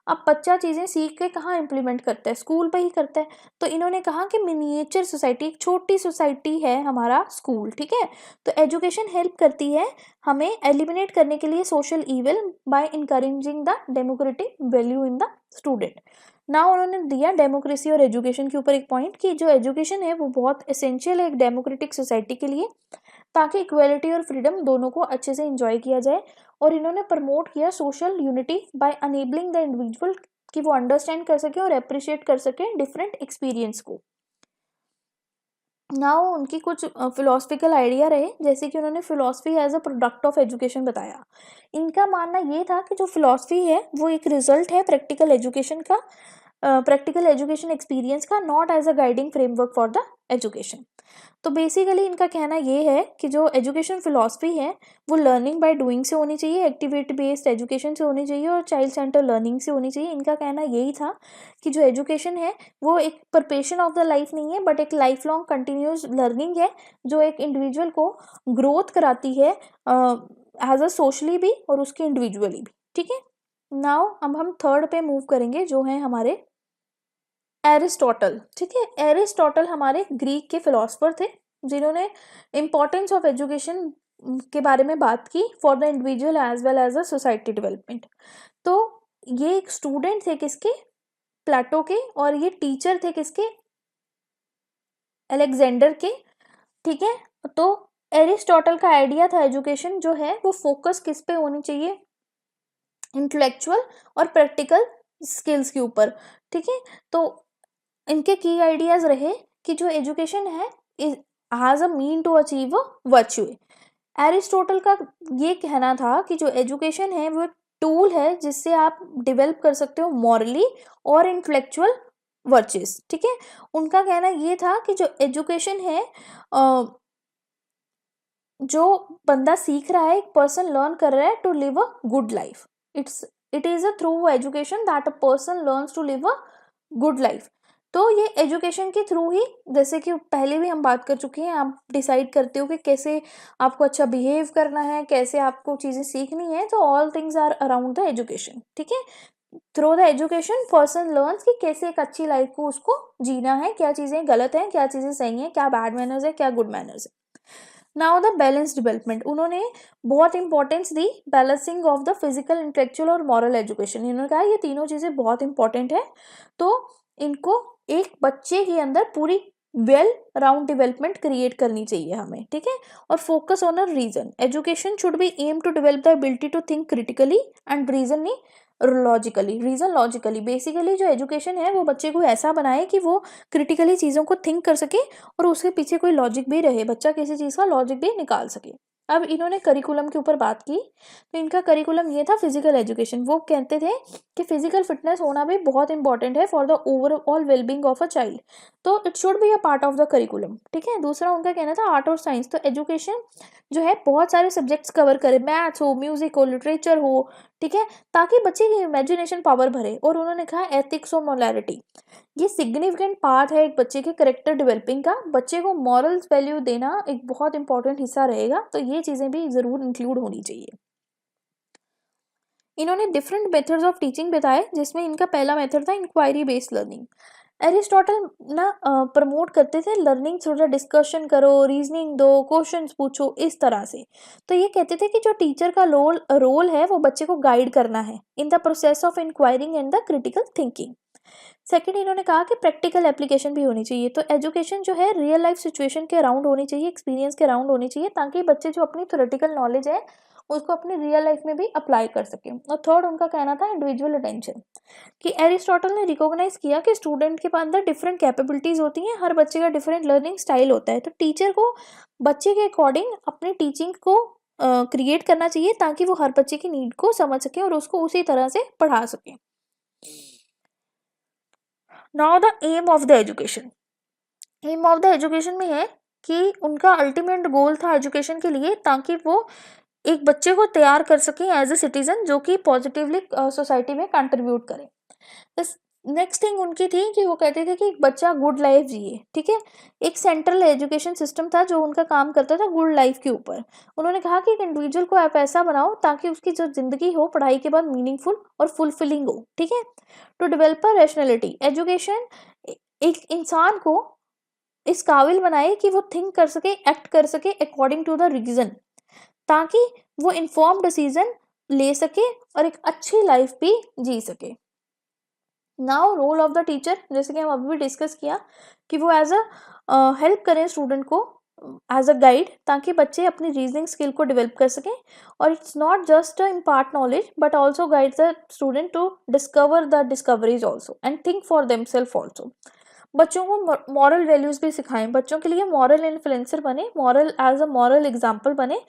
A: अब बच्चा चीज़ें सीख के कहाँ इम्प्लीमेंट करता है? स्कूल पे ही करता है। तो इन्होंने कहा कि मिनिएचर सोसाइटी, एक छोटी सोसाइटी है हमारा स्कूल, ठीक है। तो एजुकेशन हेल्प करती है हमें एलिमिनेट करने के लिए social evil by encouraging the democratic value in the student. ना उन्होंने दिया डेमोक्रेसी और एजुकेशन के ऊपर एक पॉइंट कि जो एजुकेशन है वो बहुत एसेंशियल है एक डेमोक्रेटिक सोसाइटी के लिए, ताकि इक्वेलिटी और फ्रीडम दोनों को अच्छे से इंजॉय किया जाए। और इन्होंने प्रमोट किया social unity by enabling the individual कि वो अंडरस्टैंड कर सके और अप्रिशिएट कर सके डिफरेंट एक्सपीरियंस को। नाउ उनकी कुछ फिलोसफिकल आइडिया रहे, जैसे कि उन्होंने philosophy as a product of education बताया। इनका मानना ये था कि जो फिलोसफी है वो एक रिजल्ट है प्रैक्टिकल एजुकेशन का, प्रैक्टिकल एजुकेशन एक्सपीरियंस का, not as a guiding framework for the education. तो बेसिकली इनका कहना ये है कि जो एजुकेशन फिलॉसफी है वो लर्निंग बाय डूइंग से होनी चाहिए, एक्टिविटी बेस्ड एजुकेशन से होनी चाहिए और चाइल्ड सेंटर लर्निंग से होनी चाहिए। इनका कहना यही था कि जो एजुकेशन है वो एक परपेशन ऑफ द लाइफ नहीं है, बट एक लाइफ लॉन्ग कंटिन्यूस लर्निंग है जो एक इंडिविजुअल को ग्रोथ कराती है एज अ सोशली भी और उसके इंडिविजुअली भी, ठीक है। नाउ अब हम थर्ड पे मूव करेंगे, जो है हमारे एरिस्टोटल। ठीक है, एरिस्टोटल हमारे ग्रीक के फिलोसफर थे जिन्होंने इम्पोर्टेंस ऑफ एजुकेशन के बारे में बात की for the individual as well as the society development. तो ये एक स्टूडेंट थे किसके, प्लेटो के, और ये टीचर थे किसके, अलेक्जेंडर के। ठीक है, तो एरिस्टोटल का आइडिया था एजुकेशन जो है वो फोकस किस पे होनी चाहिए, इंटेलेक्चुअल और प्रैक्टिकल स्किल्स के ऊपर। ठीक है, तो इनके की आइडियाज रहे कि जो एजुकेशन है has a mean to achieve virtue. Aristotle का ये कहना था कि जो एजुकेशन है वो एक टूल है जिससे आप डेवलप कर सकते हो मॉरली और इंटेलेक्चुअल वर्चेस। ठीक है, उनका कहना ये था कि जो एजुकेशन है जो बंदा सीख रहा है, एक पर्सन लर्न कर रहा है to live a good life. It is a through education that a person learns to live a good life. तो ये एजुकेशन के थ्रू ही, जैसे कि पहले भी हम बात कर चुके हैं, आप डिसाइड करते हो कि कैसे आपको अच्छा बिहेव करना है, कैसे आपको चीज़ें सीखनी है, तो all things are around the education. ठीक है, through the education person learns कि कैसे एक अच्छी लाइफ को उसको जीना है, क्या चीज़ें गलत हैं, क्या चीज़ें सही हैं, क्या बैड मैनर्स है, क्या गुड मैनर्स है। नाउ द बैलेंस डेवलपमेंट, उन्होंने बहुत importance the balancing of the physical, intellectual और मॉरल एजुकेशन। इन्होंने कहा ये तीनों चीज़ें बहुत इंपॉर्टेंट है, तो इनको एक बच्चे के अंदर पूरी वेल राउंड डेवलपमेंट क्रिएट करनी चाहिए हमें। ठीक है, और focus on a reason, education should be aim to develop the ability to think critically and reason नहीं लॉजिकली, रीजन लॉजिकली। बेसिकली जो एजुकेशन है वो बच्चे को ऐसा बनाए कि वो क्रिटिकली चीज़ों को थिंक कर सके और उसके पीछे कोई लॉजिक भी रहे, बच्चा किसी चीज़ का लॉजिक भी निकाल सके। अब इन्होंने करिकुलम के ऊपर बात की, तो इनका करिकुलम ये था फिजिकल एजुकेशन। वो कहते थे कि फिजिकल फिटनेस होना भी बहुत इंपॉर्टेंट है for the overall wellbeing of a child, तो it should be a part of the curriculum. ठीक है, दूसरा उनका कहना था आर्ट और साइंस, तो एजुकेशन जो है बहुत सारे सब्जेक्ट्स कवर करे, मैथ्स हो, म्यूजिक हो, लिटरेचर हो। ठीक है, ताकि बच्चे की इमेजिनेशन पावर भरे। और उन्होंने कहा एथिक्स और मोरालिटी, ये सिग्निफिकेंट पार्ट है एक बच्चे के करेक्टर डेवलपिंग का। बच्चे को मॉरल्स वैल्यू देना एक बहुत इंपॉर्टेंट हिस्सा रहेगा, तो ये चीज़ें भी ज़रूर इंक्लूड होनी चाहिए। इन्होंने डिफरेंट मेथड्स ऑफ टीचिंग बताए, जिसमें इनका पहला मेथड था इंक्वायरी बेस्ड लर्निंग। एरिस्टोटल ना प्रमोट करते थे लर्निंग थ्रू द डिस्कशन करो, रीजनिंग दो, क्वेश्चंस पूछो, इस तरह से। तो ये कहते थे कि जो टीचर का रोल है वो बच्चे को गाइड करना है in the process of enquiring and the critical thinking. Second, इन्होंने कहा कि प्रैक्टिकल एप्लीकेशन भी होनी चाहिए, तो एजुकेशन जो है रियल लाइफ सिचुएशन के अराउंड होनी चाहिए, एक्सपीरियंस के अराउंड होनी चाहिए, ताकि बच्चे जो अपनी थ्योरेटिकल नॉलेज है उसको अपनी रियल लाइफ में भी अप्लाई कर सकें। और थर्ड उनका कहना था इंडिविजुअल अटेंशन, कि एरिस्टोटल ने रिकॉग्नाइज किया कि स्टूडेंट के अंदर डिफरेंट कैपेबिलिटीज होती हैं, हर बच्चे का डिफरेंट लर्निंग स्टाइल होता है, तो टीचर को बच्चे के अकॉर्डिंग अपनी टीचिंग को क्रिएट करना चाहिए, ताकि वो हर बच्चे की नीड को समझ सके और उसको उसी तरह से पढ़ा सके। Now the aim of the education, aim of the education में है कि उनका अल्टीमेट गोल था एजुकेशन के लिए, ताकि वो एक बच्चे को तैयार कर सके एज ए सिटीजन जो कि पॉजिटिवली सोसाइटी में कंट्रीब्यूट करे। नेक्स्ट थिंग उनकी थी कि वो कहते थे कि एक बच्चा गुड लाइफ जिए। ठीक है, एक सेंट्रल एजुकेशन सिस्टम था जो उनका काम करता था गुड लाइफ के ऊपर। उन्होंने कहा कि एक इंडिविजुअल को आप ऐसा बनाओ ताकि उसकी जो जिंदगी हो पढ़ाई के बाद मीनिंगफुल और फुलफिलिंग हो। ठीक है, to develop a rationality, education एक इंसान को इस काबिल बनाए कि वो थिंक कर सके, एक्ट कर सके अकॉर्डिंग टू द रीजन, ताकि वो इन्फॉर्म डिसीजन ले सके और एक अच्छी लाइफ भी जी सके। Now role of the teacher, जैसे कि हम अभी भी डिस्कस किया कि वो एज अ हेल्प करें स्टूडेंट को एज अ गाइड, ताकि बच्चे अपनी रीजनिंग स्किल को डेवलप कर सकें। और it's not just impart knowledge but also guide the student to discover the discoveries also and think for themselves also. बच्चों को मॉरल वैल्यूज भी सिखाएं, बच्चों के लिए मॉरल इन्फ्लुएंसर बने, moral as a moral example बने,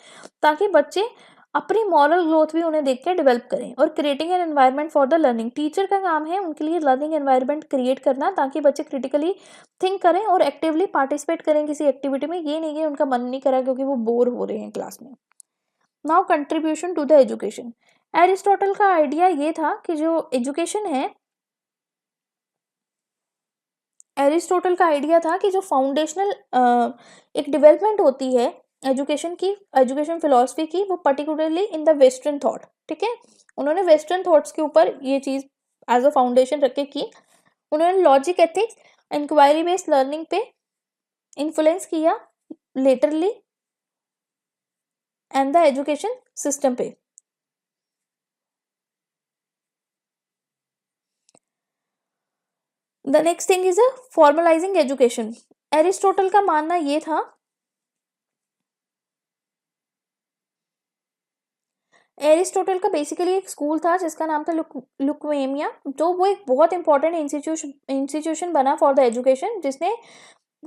A: ताकि बच्चे अपनी मॉरल ग्रोथ भी उन्हें देख के डेवलप करें। और creating an environment for the learning, teacher का काम है उनके लिए लर्निंग एनवायरनमेंट क्रिएट करना, ताकि बच्चे क्रिटिकली थिंक करें और एक्टिवली पार्टिसिपेट करें किसी एक्टिविटी में। ये नहीं कि उनका मन नहीं करा क्योंकि वो बोर हो रहे हैं क्लास में। Now contribution to the education, Aristotle का आइडिया ये था कि जो एजुकेशन है, एरिस्टोटल का आइडिया था कि जो फाउंडेशनल एक डेवलपमेंट होती है एजुकेशन फिलॉसफी की, वो particularly in the western thought, ठीक है। उन्होंने वेस्टर्न थॉट्स के ऊपर ये चीज़ एज अ फाउंडेशन रख के की। उन्होंने logic, ethics, inquiry based learning पे इन्फ्लुएंस किया laterally and the education system पे। The next thing is a formalising education. Aristotle का मानना ये था, एरिस्टोटल का बेसिकली एक स्कूल था जिसका नाम था लुक्वेमिया, जो वो एक बहुत इंपॉर्टेंट इंस्टीट्यूशन बना फॉर द एजुकेशन, जिसने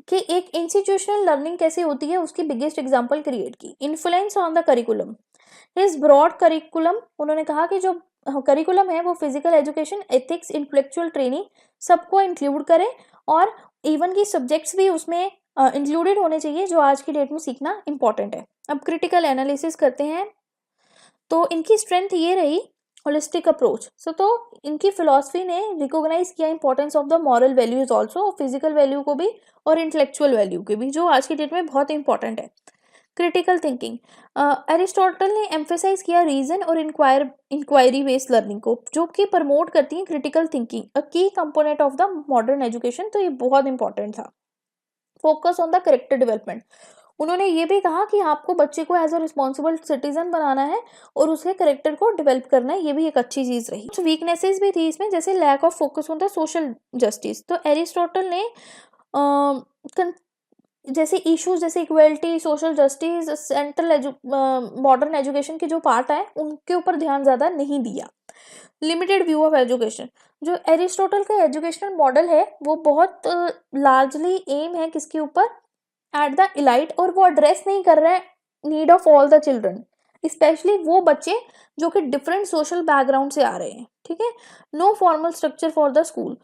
A: कि एक इंस्टीट्यूशनल लर्निंग कैसे होती है उसकी बिगेस्ट एग्जांपल क्रिएट की। Influence on the curriculum, his broad curriculum, उन्होंने कहा कि जो करिकुलम है वो physical education, ethics, intellectual training सबको इंक्लूड करे, और इवन की सब्जेक्ट्स भी उसमें इंक्लूडेड होने चाहिए जो आज की डेट में सीखना इंपॉर्टेंट है। अब क्रिटिकल एनालिसिस करते हैं, तो इनकी स्ट्रेंथ ये रही होलिस्टिक अप्रोच। तो इनकी फिलॉसफी ने रिकॉग्नाइज किया importance of the moral values also, physical value को भी और इंटेलेक्चुअल वैल्यू के भी, जो आज की डेट में बहुत इंपॉर्टेंट है। क्रिटिकल थिंकिंग, एरिस्टोटल ने एम्फेसाइज किया रीजन और इंक्वायरी बेस्ड लर्निंग को, जो कि प्रमोट करती है क्रिटिकल थिंकिंग, अ की component of the modern education. तो ये बहुत इंपॉर्टेंट था। Focus on the character development, उन्होंने ये भी कहा कि आपको बच्चे को एज अ रिस्पॉन्सिबल सिटीजन बनाना है और उसके करेक्टर को डेवलप करना है, ये भी एक अच्छी चीज रही। कुछ वीकनेसेस भी थी इसमें, जैसे lack of focus on the social justice. तो एरिस्टोटल ने जैसे इश्यूज जैसे equality, social justice, central modern education के जो पार्ट है उनके ऊपर ध्यान ज़्यादा नहीं दिया। लिमिटेड व्यू ऑफ एजुकेशन, जो एरिस्टोटल का एजुकेशनल मॉडल है वो बहुत लार्जली एम है किसके ऊपर, एट द इलाइट, और वो एड्रेस नहीं कर रहा है need of all the children, specially वो बच्चे जो कि डिफरेंट सोशल बैकग्राउंड से आ रहे हैं, ठीक है। No formal structure for the school,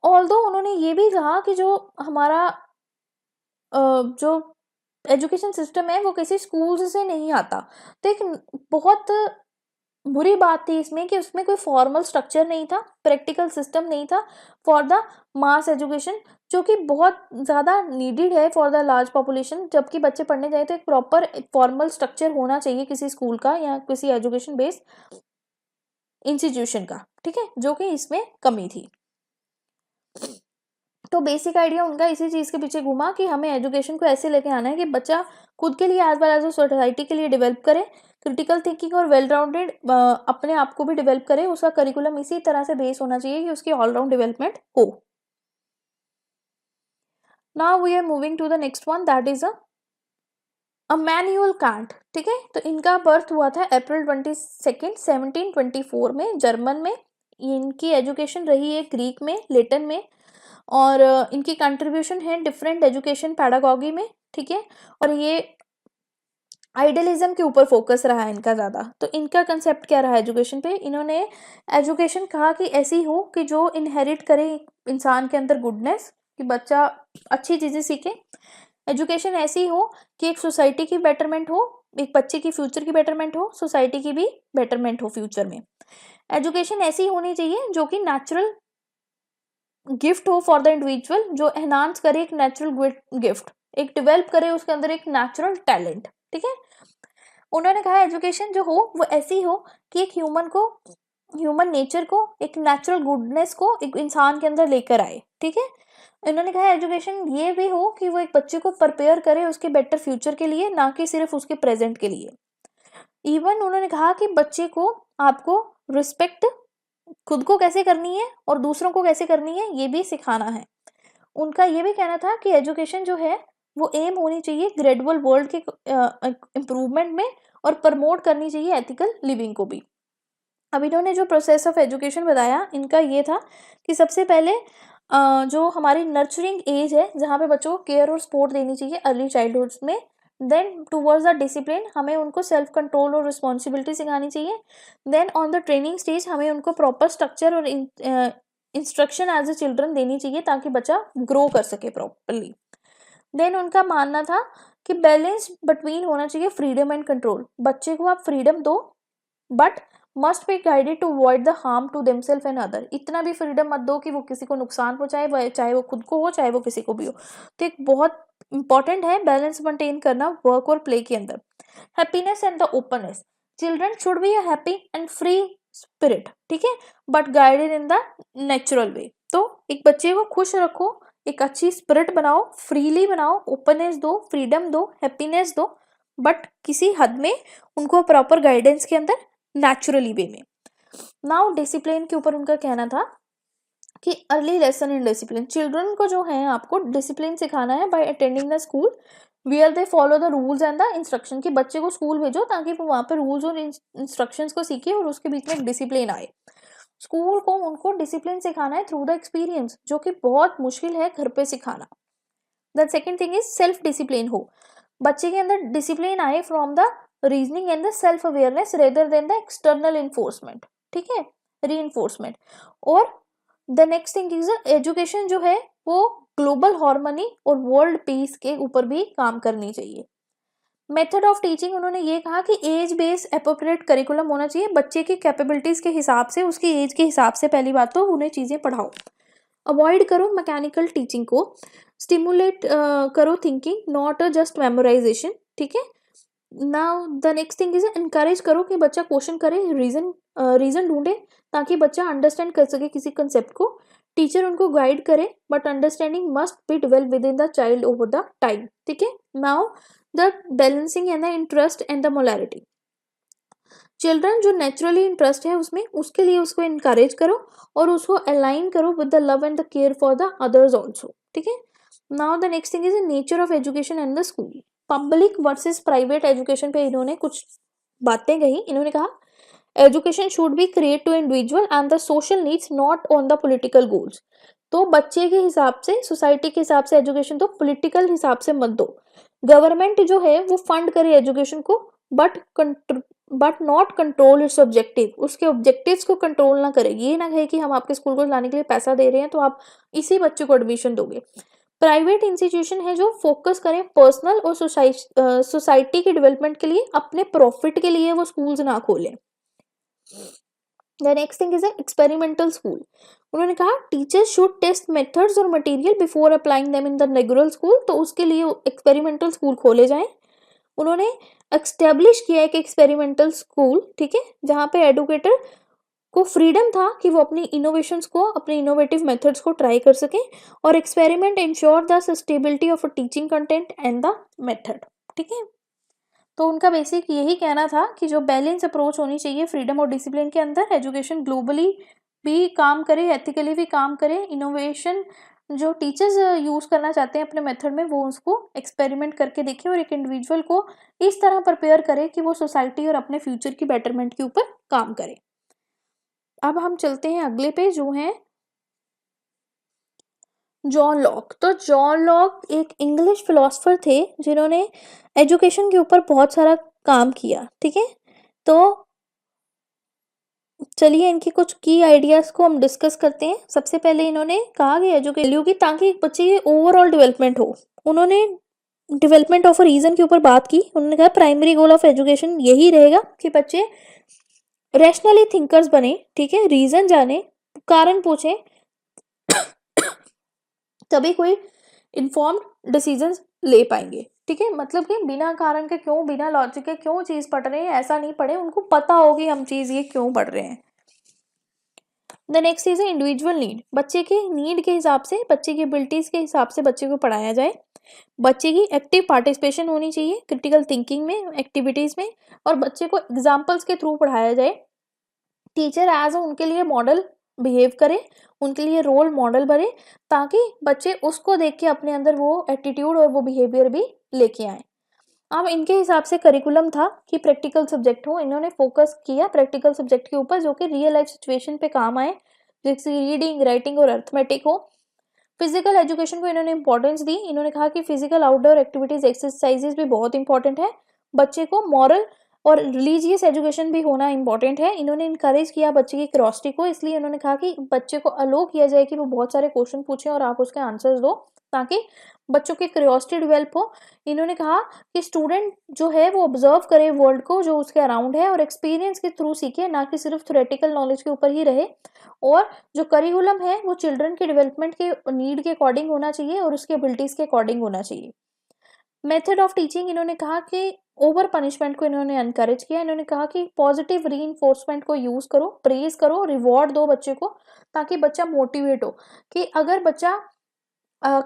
A: although उन्होंने ये भी कहा कि जो हमारा जो एजुकेशन सिस्टम है वो किसी स्कूल से नहीं आता। तो एक बहुत बुरी बात थी इसमें कि उसमें कोई फॉर्मल स्ट्रक्चर नहीं था, प्रैक्टिकल सिस्टम नहीं था फॉर द मास एजुकेशन, जो कि बहुत ज़्यादा नीडेड है फॉर द लार्ज पॉपुलेशन। जबकि बच्चे पढ़ने जाए तो एक प्रॉपर फॉर्मल स्ट्रक्चर होना चाहिए किसी स्कूल का या किसी एजुकेशन बेस्ड इंस्टीट्यूशन का, ठीक है, जो कि इसमें कमी थी। तो बेसिक आइडिया उनका इसी चीज़ के पीछे घूमा कि हमें एजुकेशन को ऐसे लेके आना है कि बच्चा खुद के लिए एज वेल एज सोसाइटी के लिए डेवलप करे, क्रिटिकल थिंकिंग और वेल राउंडेड अपने आप को भी डेवलप करे। उसका करिकुलम इसी तरह से बेस होना चाहिए कि उसकी ऑलराउंड डेवलपमेंट हो। Now we are moving to the next one, that is Immanuel Kant, ठीक है। तो इनका बर्थ हुआ था अप्रैल 22 1724 में जर्मन में। इनकी एजुकेशन रही है ग्रीक में, लेटिन में, और इनकी कंट्रीब्यूशन है डिफरेंट एजुकेशन पैडागॉगी में, ठीक है। और ये आइडियलिज्म के ऊपर फोकस रहा है इनका ज़्यादा। तो इनका कंसेप्ट क्या रहा एजुकेशन पे, इन्होंने एजुकेशन कहा कि ऐसी हो कि जो इनहेरिट करे इंसान के अंदर गुडनेस, कि बच्चा अच्छी चीज़ें सीखे। एजुकेशन ऐसी हो कि एक सोसाइटी की बेटरमेंट हो, एक बच्चे की फ्यूचर की बेटरमेंट हो, सोसाइटी की भी बेटरमेंट हो फ्यूचर में। एजुकेशन ऐसी होनी चाहिए जो कि नेचुरल गिफ्ट हो फॉर द इंडिविजुअल, जो एनहांस करे एक नेचुरल गिफ्ट, एक डेवलप करे उसके अंदर एक नेचुरल टैलेंट, ठीक है। उन्होंने कहा एजुकेशन जो हो वो ऐसी हो कि एक ह्यूमन नेचर को, एक नेचुरल गुडनेस को एक इंसान के अंदर लेकर आए, ठीक है। इन्होंने कहा एजुकेशन ये भी हो कि वो एक बच्चे को प्रिपेयर करे उसके बेटर फ्यूचर के लिए, ना कि सिर्फ उसके प्रेजेंट के लिए। इवन उन्होंने कहा कि बच्चे को आपको रिस्पेक्ट खुद को कैसे करनी है और दूसरों को कैसे करनी है ये भी सिखाना है। उनका ये भी कहना था कि एजुकेशन जो है वो एम होनी चाहिए ग्रेजुअल वर्ल्ड के इम्प्रूवमेंट में, और प्रमोट करनी चाहिए एथिकल लिविंग को भी। अब इन्होंने जो प्रोसेस ऑफ एजुकेशन बताया इनका ये था कि सबसे पहले जो हमारी नर्चरिंग एज है जहाँ पे बच्चों को केयर और सपोर्ट देनी चाहिए अर्ली चाइल्डहुड में, देन टूवर्ड्स द डिसिप्लिन हमें उनको सेल्फ कंट्रोल और रिस्पॉन्सिबिलिटी सिखानी चाहिए। Then on the training stage हमें उनको प्रॉपर स्ट्रक्चर और इंस्ट्रक्शन एज ए चिल्ड्रन देनी चाहिए ताकि बच्चा ग्रो कर सके प्रॉपरली। देन उनका मानना था कि बैलेंस बिटवीन होना चाहिए फ्रीडम एंड कंट्रोल, बच्चे को आप फ्रीडम दो but must be guided to avoid the harm to themselves and other. इतना भी फ्रीडम मत दो कि वो किसी को नुकसान पहुंचाए, चाहे वो खुद को हो चाहे वो किसी को भी हो। तो एक बहुत इंपॉर्टेंट है बैलेंस मेंटेन करना वर्क और प्ले के अंदर। Happiness and the openness, children should be a happy and free spirit, ठीक है, but guided in the natural way. तो एक बच्चे को खुश रखो, एक अच्छी स्पिरिट बनाओ, फ्रीली बनाओ, ओपननेस दो, फ्रीडम दो, हैप्पीनेस दो, बट किसी हद में उनको प्रॉपर गाइडेंस के अंदर, नेचुरली वे में। नाउ डिसिप्लिन के ऊपर उनका कहना था कि early lesson in discipline, children को जो है आपको डिसिप्लिन सिखाना है by attending the school where they follow the rules and the instruction, कि बच्चे को स्कूल भेजो ताकि वो वहाँ पे रूल्स और इंस्ट्रक्शंस को सीखे और उसके बीच में एक डिसिप्लिन आए। स्कूल को उनको डिसिप्लिन सिखाना है थ्रू द एक्सपीरियंस, जो कि बहुत मुश्किल है घर पे सिखाना। The second thing is self discipline हो, बच्चे के अंदर डिसिप्लिन आए from the reasoning and the self awareness rather than the external enforcement, ठीक है, री इन्फोर्समेंट। और the next thing is education जो है वो ग्लोबल हार्मनी और वर्ल्ड पीस के ऊपर भी काम करनी चाहिए। मेथड ऑफ टीचिंग उन्होंने ये कहा कि एज बेस्ड एप्रोप्रिएट करिकुलम होना चाहिए, बच्चे की कैपेबिलिटीज के हिसाब से, उसकी एज के हिसाब से पहली बात तो उन्हें चीजें पढ़ाओ। अवॉइड करो मैकेनिकल टीचिंग को, स्टिमुलेट करो थिंकिंग नॉट जस्ट मेमोराइजेशन, ठीक है। Now the next thing is encourage करो कि बच्चा क्वेश्चन करे, रीजन ढूंढे ताकि बच्चा अंडरस्टैंड कर सके किसी कंसेप्ट को। टीचर उनको गाइड करे but understanding must be develop with in the child over the time, ठीक है। Now the balancing and the interest and the molarity, children जो नेचुरली इंटरेस्ट है उसमें, उसके लिए उसको इनकरेज करो और उसको अलाइन करो with the love and the care for the others also, ठीक है। Now the next thing is nature of education and the school, public versus private education पे इन्होंने कुछ बातें कही। इन्होंने कहा education should be create to individual and the social needs not on the political goals. तो बच्चे के हिसाब से, सोसाइटी के हिसाब से एजुकेशन दो, पॉलिटिकल हिसाब से मत दो। गवर्नमेंट जो है वो फंड करे एजुकेशन को but not control it's objective, उसके ऑब्जेक्टिव्स को कंट्रोल ना करे। ये ना कहे कि हम आपके स्कूल को लाने के लिए पैसा दे रहे हैं तो आप इसी बच्चे को एडमिशन दोगे। प्राइवेट इंस्टीट्यूशन है जो फोकस करें पर्सनल और सोसाइटी के डेवलपमेंट के लिए, अपने प्रॉफिट के लिए वो स्कूल्स ना खोलें। The next thing is experimental school, उन्होंने कहा टीचर्स शुड टेस्ट मेथड्स और material before applying them in the regular school, तो उसके लिए एक्सपेरिमेंटल स्कूल खोले जाएं। उन्होंने एस्टेब्लिश किया एक एक्सपेरिमेंटल स्कूल, ठीक है, जहाँ पे एडुकेटर को फ्रीडम था कि वो अपनी इनोवेशंस को, अपने इनोवेटिव मेथड्स को ट्राई कर सकें, और experiment ensure the sustainability of a teaching content and the method, ठीक है। तो उनका बेसिक यही कहना था कि जो बैलेंस अप्रोच होनी चाहिए फ्रीडम और डिसिप्लिन के अंदर, एजुकेशन ग्लोबली भी काम करे, एथिकली भी काम करे, इनोवेशन जो टीचर्स यूज़ करना चाहते हैं अपने मेथड में वो उसको एक्सपेरिमेंट करके देखें और एक इंडिविजुअल को इस तरह प्रिपेयर करे कि वो सोसाइटी और अपने फ्यूचर की बेटरमेंट के ऊपर काम करे। अब हम चलते हैं अगले पे जो है जॉन लॉक। तो जॉन लॉक एक इंग्लिश फिलोसफर थे जिन्होंने एजुकेशन के ऊपर बहुत सारा काम किया, ठीक है। तो चलिए इनकी कुछ की आइडियाज को हम डिस्कस करते हैं। सबसे पहले इन्होंने कहा कि एजुकेशन होगी ताकि बच्चे की ओवरऑल डेवलपमेंट हो। उन्होंने डेवलपमेंट ऑफ अ रीजन के ऊपर बात की। उन्होंने कहा प्राइमरी गोल ऑफ एजुकेशन यही रहेगा कि बच्चे रैशनली थिंकर्स बने, ठीक है, रीजन जाने, कारण पूछें, तभी कोई इन्फॉर्म्ड डिसीजंस ले पाएंगे, ठीक है। मतलब कि बिना कारण के क्यों, बिना लॉजिक के क्यों चीज पढ़ रहे हैं ऐसा नहीं पढ़े, उनको पता होगी हम चीज ये क्यों पढ़ रहे हैं। The next is individual need, बच्चे के नीड के हिसाब से, बच्चे की एबिलिटीज के हिसाब से बच्चे को पढ़ाया जाए। बच्चे की एक्टिव पार्टिसिपेशन होनी चाहिए क्रिटिकल थिंकिंग में, एक्टिविटीज में, और बच्चे को एग्जाम्पल्स के थ्रू पढ़ाया जाए। टीचर एज उनके लिए मॉडल बिहेव करे, उनके लिए रोल मॉडल बने, ताकि बच्चे उसको देख के अपने अंदर वो एटीट्यूड और वो बिहेवियर भी लेके आए। अब इनके हिसाब से करिकुलम था कि प्रैक्टिकल सब्जेक्ट हो। इन्होंने फोकस किया प्रैक्टिकल सब्जेक्ट के ऊपर जो कि रियल लाइफ सिचुएशन पे काम आए, जैसे रीडिंग, राइटिंग और अर्थमेटिक हो। फिजिकल एजुकेशन को इन्होंने इंपॉर्टेंस दी। इन्होंने कहा कि फिजिकल आउटडोर एक्टिविटीज, एक्सरसाइजेज भी बहुत इंपॉर्टेंट है। बच्चे को मॉरल और रिलीजियस एजुकेशन भी होना इंपॉर्टेंट है। इन्होंने इनकरेज किया बच्चे की क्यूरियोसिटी को, इसलिए इन्होंने कहा कि बच्चे को अलो किया जाए कि वो बहुत सारे क्वेश्चन पूछें और आप उसके आंसर्स दो। ताकि बच्चों की क्यूरियोसिटी डेवलप हो। इन्होंने कहा कि स्टूडेंट जो है वो ऑब्जर्व करे वर्ल्ड को जो उसके अराउंड है और एक्सपीरियंस के थ्रू सीखे, ना कि सिर्फ थ्योरेटिकल नॉलेज के ऊपर ही रहे। और जो करिकुलम है वो चिल्ड्रन के डेवलपमेंट के नीड के अकॉर्डिंग होना चाहिए और उसके एबिलिटीज़ के अकॉर्डिंग होना चाहिए। मेथड ऑफ टीचिंग इन्होंने कहा कि ओवर पनिशमेंट को इन्होंने एनकरेज किया। इन्होंने कहा कि पॉजिटिव रीइंफोर्समेंट को यूज़ करो, प्रेज़ करो, रिवॉर्ड दो बच्चे को, ताकि बच्चा मोटिवेट हो। कि अगर बच्चा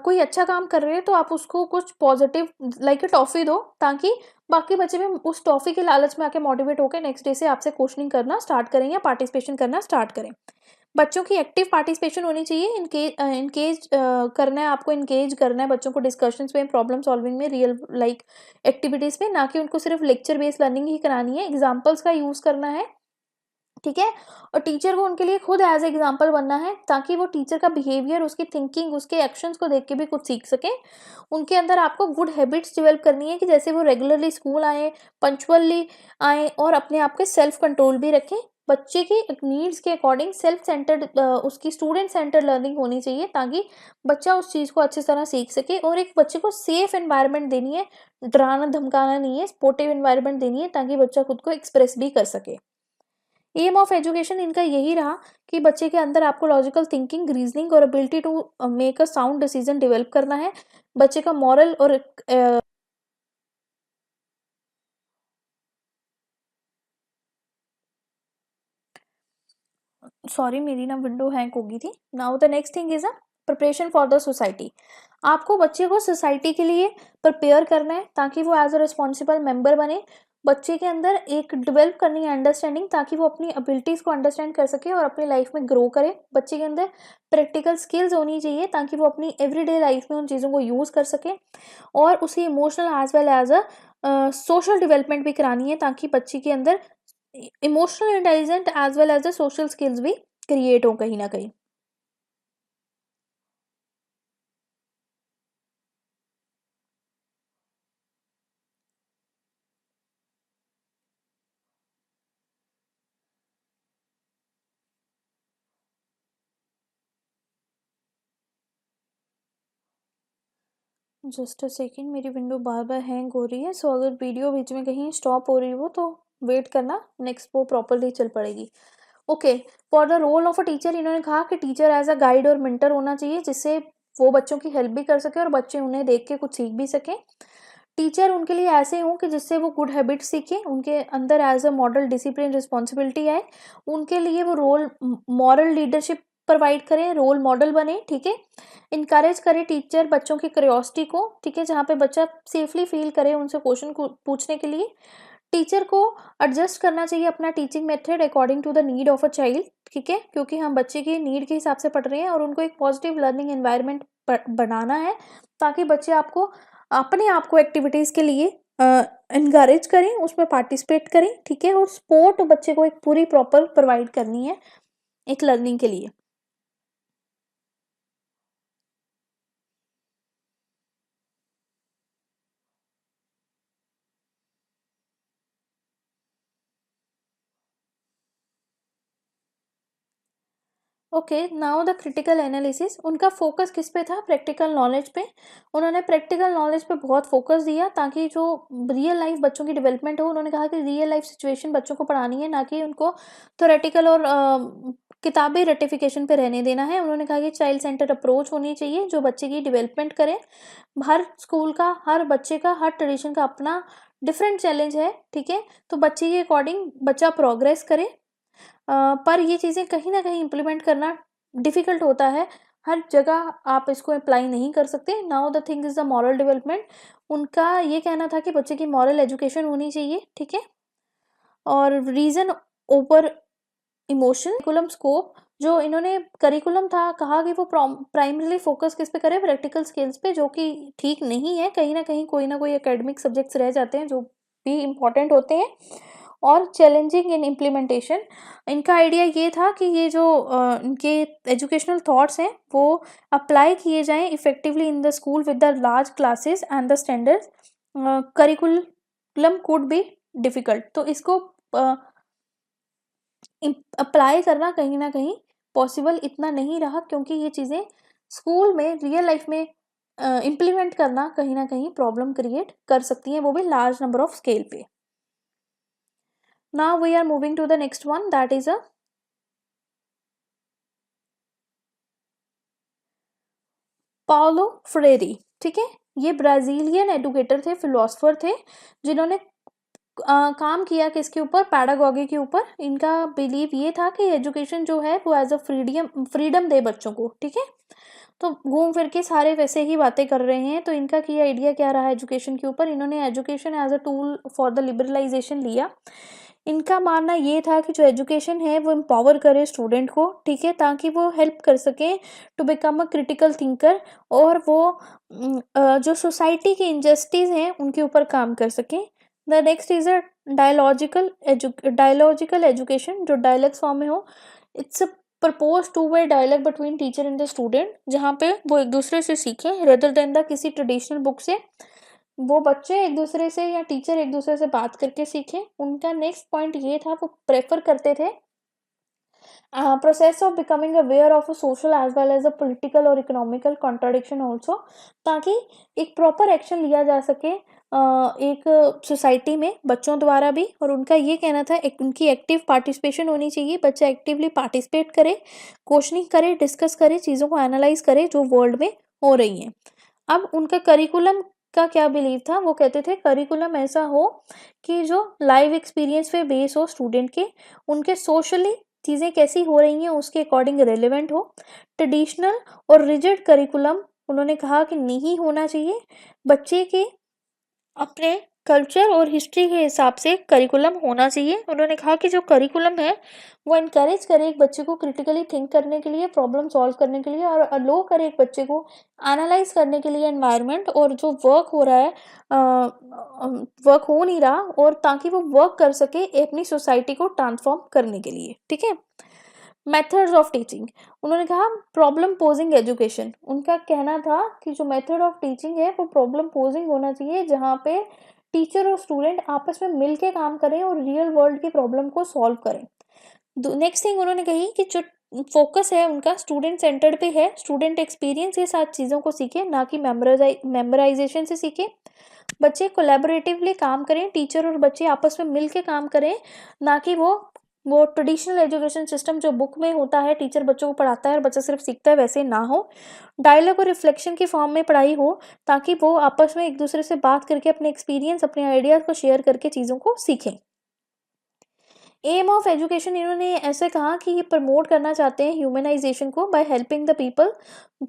A: कोई अच्छा काम कर रहे हैं तो आप उसको कुछ पॉजिटिव लाइक टॉफ़ी दो, ताकि बाकी बच्चे भी उस टॉफ़ी के लालच में आके मोटिवेट होकर नेक्स्ट डे से आपसे क्वेश्चनिंग करना स्टार्ट करें या पार्टिसिपेशन करना स्टार्ट करें। बच्चों की एक्टिव पार्टिसिपेशन होनी चाहिए। इनकेज करना है आपको, इनकेज करना है बच्चों को डिस्कशंस में, प्रॉब्लम सॉल्विंग में, रियल लाइक एक्टिविटीज़ में, ना कि उनको सिर्फ लेक्चर बेस्ड लर्निंग ही करानी है। एग्जाम्पल्स का यूज़ करना है, ठीक है। और टीचर को उनके लिए खुद एज एग्जाम्पल बनना है, ताकि वो टीचर का बिहेवियर, उसकी थिंकिंग, उसके एक्शंस को देख के भी कुछ सीख सकें। उनके अंदर आपको गुड हैबिट्स डेवलप करनी है कि जैसे वो रेगुलरली स्कूल आए, पंक्चुअली आए और अपने आप के सेल्फ कंट्रोल भी रखें। बच्चे की नीड्स के अकॉर्डिंग सेल्फ सेंटर्ड उसकी स्टूडेंट सेंटर्ड लर्निंग होनी चाहिए, ताकि बच्चा उस चीज़ को अच्छी तरह सीख सके। और एक बच्चे को सेफ एनवायरनमेंट देनी है, डराना धमकाना नहीं है, सपोर्टिव एनवायरनमेंट देनी है, ताकि बच्चा खुद को एक्सप्रेस भी कर सके। एम ऑफ एजुकेशन इनका यही रहा कि बच्चे के अंदर आपको लॉजिकल थिंकिंग, रीजनिंग और ability to make a sound decision develop करना है। बच्चे का मॉरल और सॉरी मेरी ना विंडो हैंग हो गई थी। Now the next thing is a preparation for the society. आपको बच्चे को सोसाइटी के लिए प्रिपेयर करना है, ताकि वो एज अ रिस्पॉन्सिबल मेंबर बने। बच्चे के अंदर एक डेवलप करनी है अंडरस्टैंडिंग, ताकि वो अपनी एबिलिटीज़ को अंडरस्टैंड कर सके और अपनी लाइफ में ग्रो करे। बच्चे के अंदर प्रैक्टिकल स्किल्स होनी चाहिए, ताकि वो अपनी एवरीडे लाइफ में उन चीज़ों को यूज़ कर सके। और उसी emotional as well as a social development भी करानी है, ताकि बच्चे के अंदर emotional intelligent as well as the social skills भी क्रिएट हो कहीं ना कहीं। जस्ट अ सेकेंड, मेरी विंडो बार बार हैंग हो रही है, सो अगर वीडियो बीच में कहीं स्टॉप हो रही हो तो वेट करना, नेक्स्ट वो प्रॉपरली चल पड़ेगी। Okay, for the role of a teacher इन्होंने कहा कि टीचर एज अ गाइड और मेंटर होना चाहिए, जिससे वो बच्चों की हेल्प भी कर सके और बच्चे उन्हें देख के कुछ सीख भी सकें। टीचर उनके लिए ऐसे हों कि जिससे वो गुड हैबिट सीखें, उनके अंदर as a model discipline responsibility आए। उनके लिए वो रोल मॉरल लीडरशिप प्रोवाइड करें, रोल मॉडल बने, ठीक है। इनकरेज करे टीचर बच्चों की क्यूरियोसिटी को, ठीक है, जहाँ पे बच्चा सेफली फील करे उनसे क्वेश्चन पूछने के लिए। टीचर को एडजस्ट करना चाहिए अपना teaching method according to the need of a child, ठीक है, क्योंकि हम बच्चे की नीड के हिसाब से पढ़ रहे हैं और उनको एक पॉजिटिव लर्निंग एनवायरनमेंट बनाना है, ताकि बच्चे आपको अपने आप को एक्टिविटीज़ के लिए इनकरेज करें, उसमें पार्टिसिपेट करें, ठीक है। और सपोर्ट बच्चे को एक पूरी प्रॉपर प्रोवाइड करनी है एक लर्निंग के लिए। Okay, now the critical analysis. उनका फोकस किस पे था? प्रैक्टिकल नॉलेज पे। उन्होंने प्रैक्टिकल नॉलेज पे बहुत फोकस दिया, ताकि जो रियल लाइफ बच्चों की डेवलपमेंट हो। उन्होंने कहा कि रियल लाइफ सिचुएशन बच्चों को पढ़ानी है, ना कि उनको थ्योरेटिकल और किताबी रेटिफिकेशन पे रहने देना है। उन्होंने कहा कि चाइल्ड सेंटर अप्रोच होनी चाहिए जो बच्चे की डेवलपमेंट करे। हर स्कूल का, हर बच्चे का, हर ट्रेडिशन का अपना डिफरेंट चैलेंज है, ठीक है। तो बच्चे के अकॉर्डिंग बच्चा प्रोग्रेस करे। पर ये चीज़ें कहीं न कहीं इम्प्लीमेंट करना डिफ़िकल्ट होता है। हर जगह आप इसको अप्लाई नहीं कर सकते। Now the thing is the moral development. उनका ये कहना था कि बच्चे की मॉरल एजुकेशन होनी चाहिए, ठीक है? और reason over emotion. Curriculum scope, जो इन्होंने करिकुलम था, कहा कि वो प्राइमरीली फोकस किस पे करे? प्रैक्टिकल स्किल्स पे, जो कि ठीक नहीं है। कहीं न कहीं कोई ना कोई एकेडमिक सब्जेक्ट्स रह जाते हैं जो भी इम्पोर्टेंट होते हैं। और चैलेंजिंग इन इम्प्लीमेंटेशन, इनका आइडिया ये था कि ये जो इनके एजुकेशनल थॉट्स हैं वो अप्लाई किए जाएँ effectively in the school with the large classes and the standards. Curriculum could be difficult, तो इसको अप्लाई करना कहीं न कहीं पॉसिबल इतना नहीं रहा, क्योंकि ये चीज़ें स्कूल में रियल लाइफ में इम्प्लीमेंट करना कहीं ना कहीं प्रॉब्लम क्रिएट कर सकती हैं, वो भी लार्ज नंबर ऑफ स्केल पे। Now we are moving to the next one, that is a Paolo Freire. ठीक है, ये ब्राजीलियन एडुकेटर थे, फिलोसफर थे, जिन्होंने काम किया किसके ऊपर, पैडागॉगी के ऊपर। इनका बिलीव ये था कि एजुकेशन जो है वो एज अ फ्रीडम दे बच्चों को। ठीक है, तो घूम फिर के सारे वैसे ही बातें कर रहे हैं। तो इनका की आइडिया क्या रहा एजुकेशन के ऊपर, इन्होंने education as a tool for the liberalisation लिया। इनका मानना ये था कि जो एजुकेशन है वो एम्पावर करे स्टूडेंट को, ठीक है, ताकि वो हेल्प कर सके to become a critical thinker, और वो जो सोसाइटी की इनजस्टिस हैं उनके ऊपर काम कर सके। The next is a dialogical education, जो डायलॉग्स फॉर्म में हो। It's a propose two way dialogue between teacher and the student, जहाँ पे वो एक दूसरे से सीखें रेदर देन द किसी ट्रेडिशनल बुक से। वो बच्चे एक दूसरे से या टीचर एक दूसरे से बात करके सीखें। उनका नेक्स्ट पॉइंट ये था, वो प्रेफर करते थे process of becoming aware of a social as well as a political और इकोनॉमिकल कॉन्ट्राडिक्शन ऑल्सो, ताकि एक प्रॉपर एक्शन लिया जा सके एक सोसाइटी में बच्चों द्वारा भी। और उनका ये कहना था उनकी एक्टिव पार्टिसिपेशन होनी चाहिए, बच्चे एक्टिवली पार्टिसिपेट करे, क्वेश्चनिंग करे, डिस्कस करे, चीज़ों को एनालाइज करे जो वर्ल्ड में हो रही हैं। अब उनका करिकुलम का क्या बिलीव था, वो कहते थे करिकुलम ऐसा हो कि जो लाइव एक्सपीरियंस पे बेस हो स्टूडेंट के, उनके सोशली चीज़ें कैसी हो रही हैं उसके अकॉर्डिंग रेलेवेंट हो। ट्रेडिशनल और रिजिड करिकुलम उन्होंने कहा कि नहीं होना चाहिए, बच्चे के अपने कल्चर और हिस्ट्री के हिसाब से करिकुलम होना चाहिए। उन्होंने कहा कि जो करिकुलम है वो इनकरेज करे एक बच्चे को क्रिटिकली थिंक करने के लिए, प्रॉब्लम सॉल्व करने के लिए, और अलो करे एक बच्चे को एनालाइज करने के लिए एनवायरनमेंट और जो वर्क हो रहा है, वर्क हो नहीं रहा, और ताकि वो वर्क कर सके अपनी सोसाइटी को ट्रांसफॉर्म करने के लिए। ठीक है, मेथड्स ऑफ टीचिंग, उन्होंने कहा प्रॉब्लम पोजिंग एजुकेशन। उनका कहना था कि जो मेथड ऑफ टीचिंग है वो प्रॉब्लम पोजिंग होना चाहिए, जहाँ पे टीचर और स्टूडेंट आपस में मिल के काम करें और रियल वर्ल्ड की प्रॉब्लम को सॉल्व करें। नेक्स्ट थिंग उन्होंने कही कि जो फोकस है उनका स्टूडेंट सेंटर्ड पे है, स्टूडेंट एक्सपीरियंस के साथ चीज़ों को सीखे, ना कि मेमोराइजेशन से सीखे। बच्चे कोलैबोरेटिवली काम करें, टीचर और बच्चे आपस में मिल के काम करें, ना कि वो ट्रेडिशनल एजुकेशन सिस्टम जो बुक में होता है, टीचर बच्चों को पढ़ाता है और बच्चा सिर्फ सीखता है, वैसे ना हो। डायलॉग और रिफ्लेक्शन की फॉर्म में पढ़ाई हो, ताकि वो आपस में एक दूसरे से बात करके अपने एक्सपीरियंस, अपने आइडियाज़ को शेयर करके चीज़ों को सीखें। एम ऑफ एजुकेशन इन्होंने ऐसे कहा कि ये प्रमोट करना चाहते हैं ह्यूमनाइजेशन को बाय हेल्पिंग द पीपल,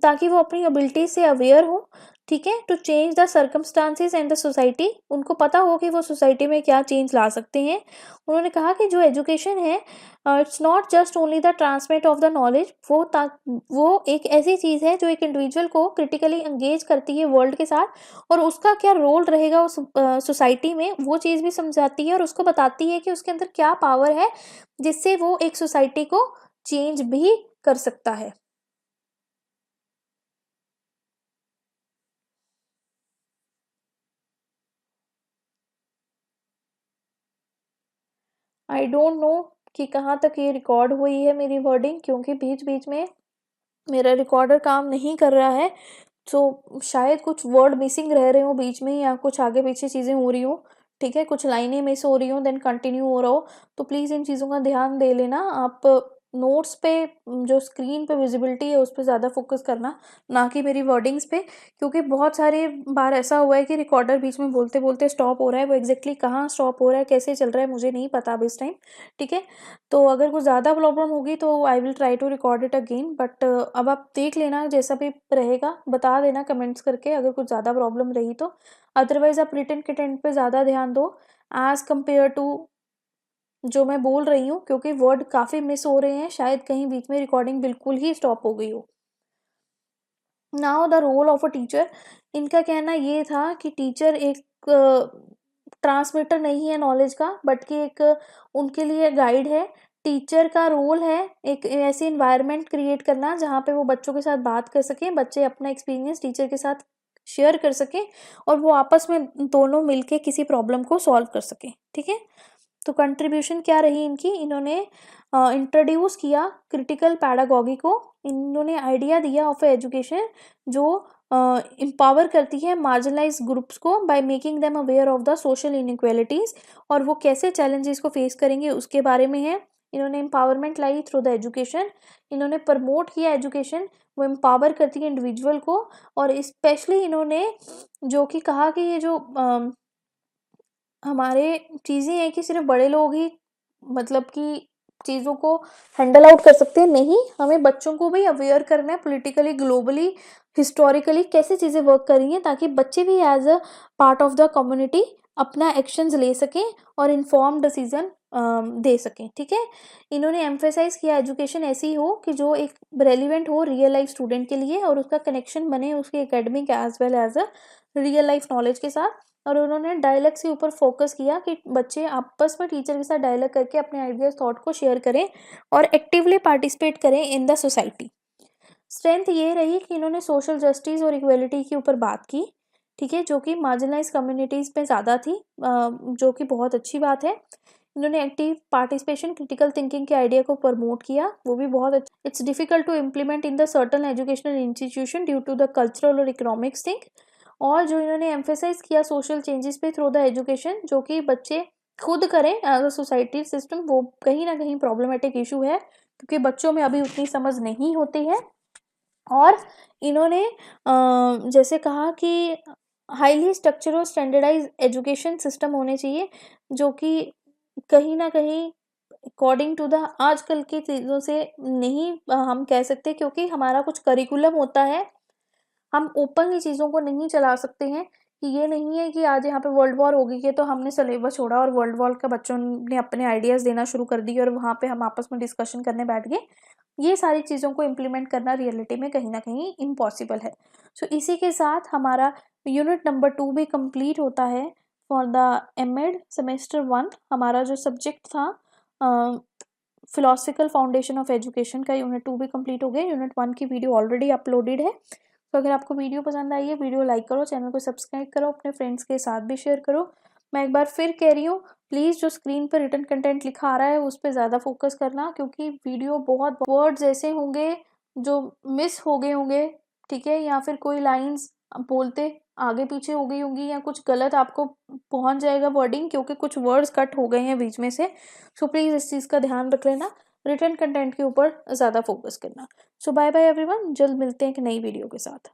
A: ताकि वो अपनी एबिलिटी से अवेयर हो। ठीक है, to change the circumstances and the society, उनको पता हो कि वो सोसाइटी में क्या चेंज ला सकते हैं। उन्होंने कहा कि जो एजुकेशन है it's not just only the transmit of the knowledge, वो एक ऐसी चीज़ है जो एक इंडिविजुअल को क्रिटिकली एंगेज करती है वर्ल्ड के साथ, और उसका क्या रोल रहेगा उस सोसाइटी में वो चीज़ भी समझाती है, और उसको बताती है कि उसके अंदर क्या पावर है जिससे वो एक सोसाइटी को चेंज भी कर सकता है। आई डोंट नो कि कहाँ तक ये रिकॉर्ड हुई है मेरी वर्डिंग, क्योंकि बीच बीच में मेरा रिकॉर्डर काम नहीं कर रहा है, तो शायद कुछ वर्ड मिसिंग रह रहे हो बीच में, या कुछ आगे पीछे चीज़ें हो रही हो। ठीक है, कुछ लाइनें मिस हो रही हो, देन कंटिन्यू हो रहा हो, तो प्लीज़ इन चीज़ों का ध्यान दे लेना आप। नोट्स पे जो स्क्रीन पे विजिबिलिटी है उस पे ज़्यादा फोकस करना, ना कि मेरी वर्डिंग्स पे, क्योंकि बहुत सारे बार ऐसा हुआ है कि रिकॉर्डर बीच में बोलते बोलते स्टॉप हो रहा है। वो एग्जैक्टली कहाँ स्टॉप हो रहा है, कैसे चल रहा है, मुझे नहीं पता अब इस टाइम। ठीक है, तो अगर कुछ ज़्यादा प्रॉब्लम होगी तो I will try to record it again, but अब आप देख लेना, जैसा भी रहेगा बता देना कमेंट्स करके अगर कुछ ज़्यादा प्रॉब्लम रही तो। अदरवाइज आप रिटन कंटेंट पे ज़्यादा ध्यान दो एज़ कम्पेयर टू जो मैं बोल रही हूँ, क्योंकि वर्ड काफ़ी मिस हो रहे हैं, शायद कहीं बीच में रिकॉर्डिंग बिल्कुल ही स्टॉप हो गई हो। Now the role of a teacher, इनका कहना ये था कि टीचर एक ट्रांसमीटर नहीं है नॉलेज का, बट कि एक उनके लिए गाइड है। टीचर का रोल है एक ऐसी इन्वायरमेंट क्रिएट करना जहाँ पे वो बच्चों के साथ बात कर सकें, बच्चे अपना एक्सपीरियंस टीचर के साथ शेयर कर सकें, और वो आपस में दोनों मिलके किसी प्रॉब्लम को सॉल्व कर सकें। ठीक है, तो कंट्रीब्यूशन क्या रही इनकी, इन्होंने इंट्रोड्यूस किया क्रिटिकल पैडागॉगी को, इन्होंने आइडिया दिया ऑफ एजुकेशन जो एम्पावर करती है मार्जिनलाइज ग्रुप्स को by making them aware of the social inequalities, और वो कैसे चैलेंजेस को फेस करेंगे उसके बारे में है। इन्होंने empowerment lie through the education, इन्होंने प्रमोट किया एजुकेशन, वो एम्पावर करती है इंडिविजुअल को। और स्पेशली इन्होंने जो कि कहा कि ये जो हमारे चीज़ें हैं कि सिर्फ बड़े लोग ही मतलब कि चीज़ों को हैंडल आउट कर सकते हैं, नहीं, हमें बच्चों को भी अवेयर करना है पॉलिटिकली, ग्लोबली, हिस्टोरिकली कैसे चीज़ें वर्क कर रही हैं, ताकि बच्चे भी as a part of the community अपना एक्शंस ले सकें और इन्फॉर्म डिसीजन दे सकें। ठीक है, इन्होंने एम्फेसाइज किया एजुकेशन ऐसी हो कि जो एक रेलिवेंट हो रियल लाइफ स्टूडेंट के लिए, और उसका कनेक्शन बने उसके academic as well as a real life knowledge के साथ। और उन्होंने डायलॉग्स के ऊपर फोकस किया कि बच्चे आपस में टीचर के साथ डायलॉग करके अपने आइडियाज थॉट को शेयर करें और एक्टिवली पार्टिसिपेट करें इन द सोसाइटी। स्ट्रेंथ ये रही कि इन्होंने सोशल जस्टिस और इक्वलिटी के ऊपर बात की, ठीक है, जो कि मार्जिनलाइज कम्युनिटीज़ में ज़्यादा थी, जो कि बहुत अच्छी बात है। इन्होंने एक्टिव पार्टिसिपेशन, क्रिटिकल थिंकिंग के आइडिया को प्रमोट किया, वो भी बहुत अच्छा। It's difficult to implement in the certain educational institution due to the cultural और इकोनॉमिक्स थिंग। और जो इन्होंने एम्फेसाइज किया सोशल चेंजेस पे थ्रू द एजुकेशन, जो कि बच्चे खुद करें एज अ सोसाइटी सिस्टम, वो कहीं ना कहीं प्रॉब्लमेटिक इशू है क्योंकि बच्चों में अभी उतनी समझ नहीं होती है। और इन्होंने जैसे कहा कि हाईली स्ट्रक्चर और स्टैंडर्डाइज एजुकेशन सिस्टम होने चाहिए, जो कि कहीं ना कहीं अकॉर्डिंग टू द आजकल की चीज़ों से नहीं हम कह सकते, क्योंकि हमारा कुछ करिकुलम होता है, हम ओपनली चीज़ों को नहीं चला सकते हैं। कि ये नहीं है कि आज यहाँ पे वर्ल्ड वॉर हो गई है तो हमने सिलेबस छोड़ा और वर्ल्ड वॉर का बच्चों ने अपने आइडियाज़ देना शुरू कर दिए और वहाँ पे हम आपस में डिस्कशन करने बैठ गए। ये सारी चीज़ों को इम्प्लीमेंट करना रियलिटी में कहीं ना कहीं इम्पॉसिबल है। सो इसी के साथ हमारा यूनिट नंबर 2 भी कंप्लीट होता है फॉर द एमएड सेमेस्टर 1। हमारा जो सब्जेक्ट था फिलोसफिकल फाउंडेशन ऑफ एजुकेशन का यूनिट 2 भी कंप्लीट हो गया। यूनिट 1 की वीडियो ऑलरेडी अपलोडेड है। तो अगर आपको वीडियो पसंद आई है, वीडियो लाइक करो, चैनल को सब्सक्राइब करो, अपने फ्रेंड्स के साथ भी शेयर करो। मैं एक बार फिर कह रही हूँ, प्लीज़ जो स्क्रीन पर रिटन कंटेंट लिखा आ रहा है उस पर ज़्यादा फोकस करना, क्योंकि वीडियो बहुत वर्ड्स ऐसे होंगे जो मिस हो गए होंगे, ठीक है, या फिर कोई लाइंस बोलते आगे पीछे हो गई होंगी या कुछ गलत आपको पहुंच जाएगा वर्डिंग, क्योंकि कुछ वर्ड्स कट हो गए हैं बीच में से। सो प्लीज़ इस चीज़ का ध्यान रख लेना, रिटन कंटेंट के ऊपर ज़्यादा फोकस करना। सो बाय बाय एवरीवन, जल्द मिलते हैं एक नई वीडियो के साथ।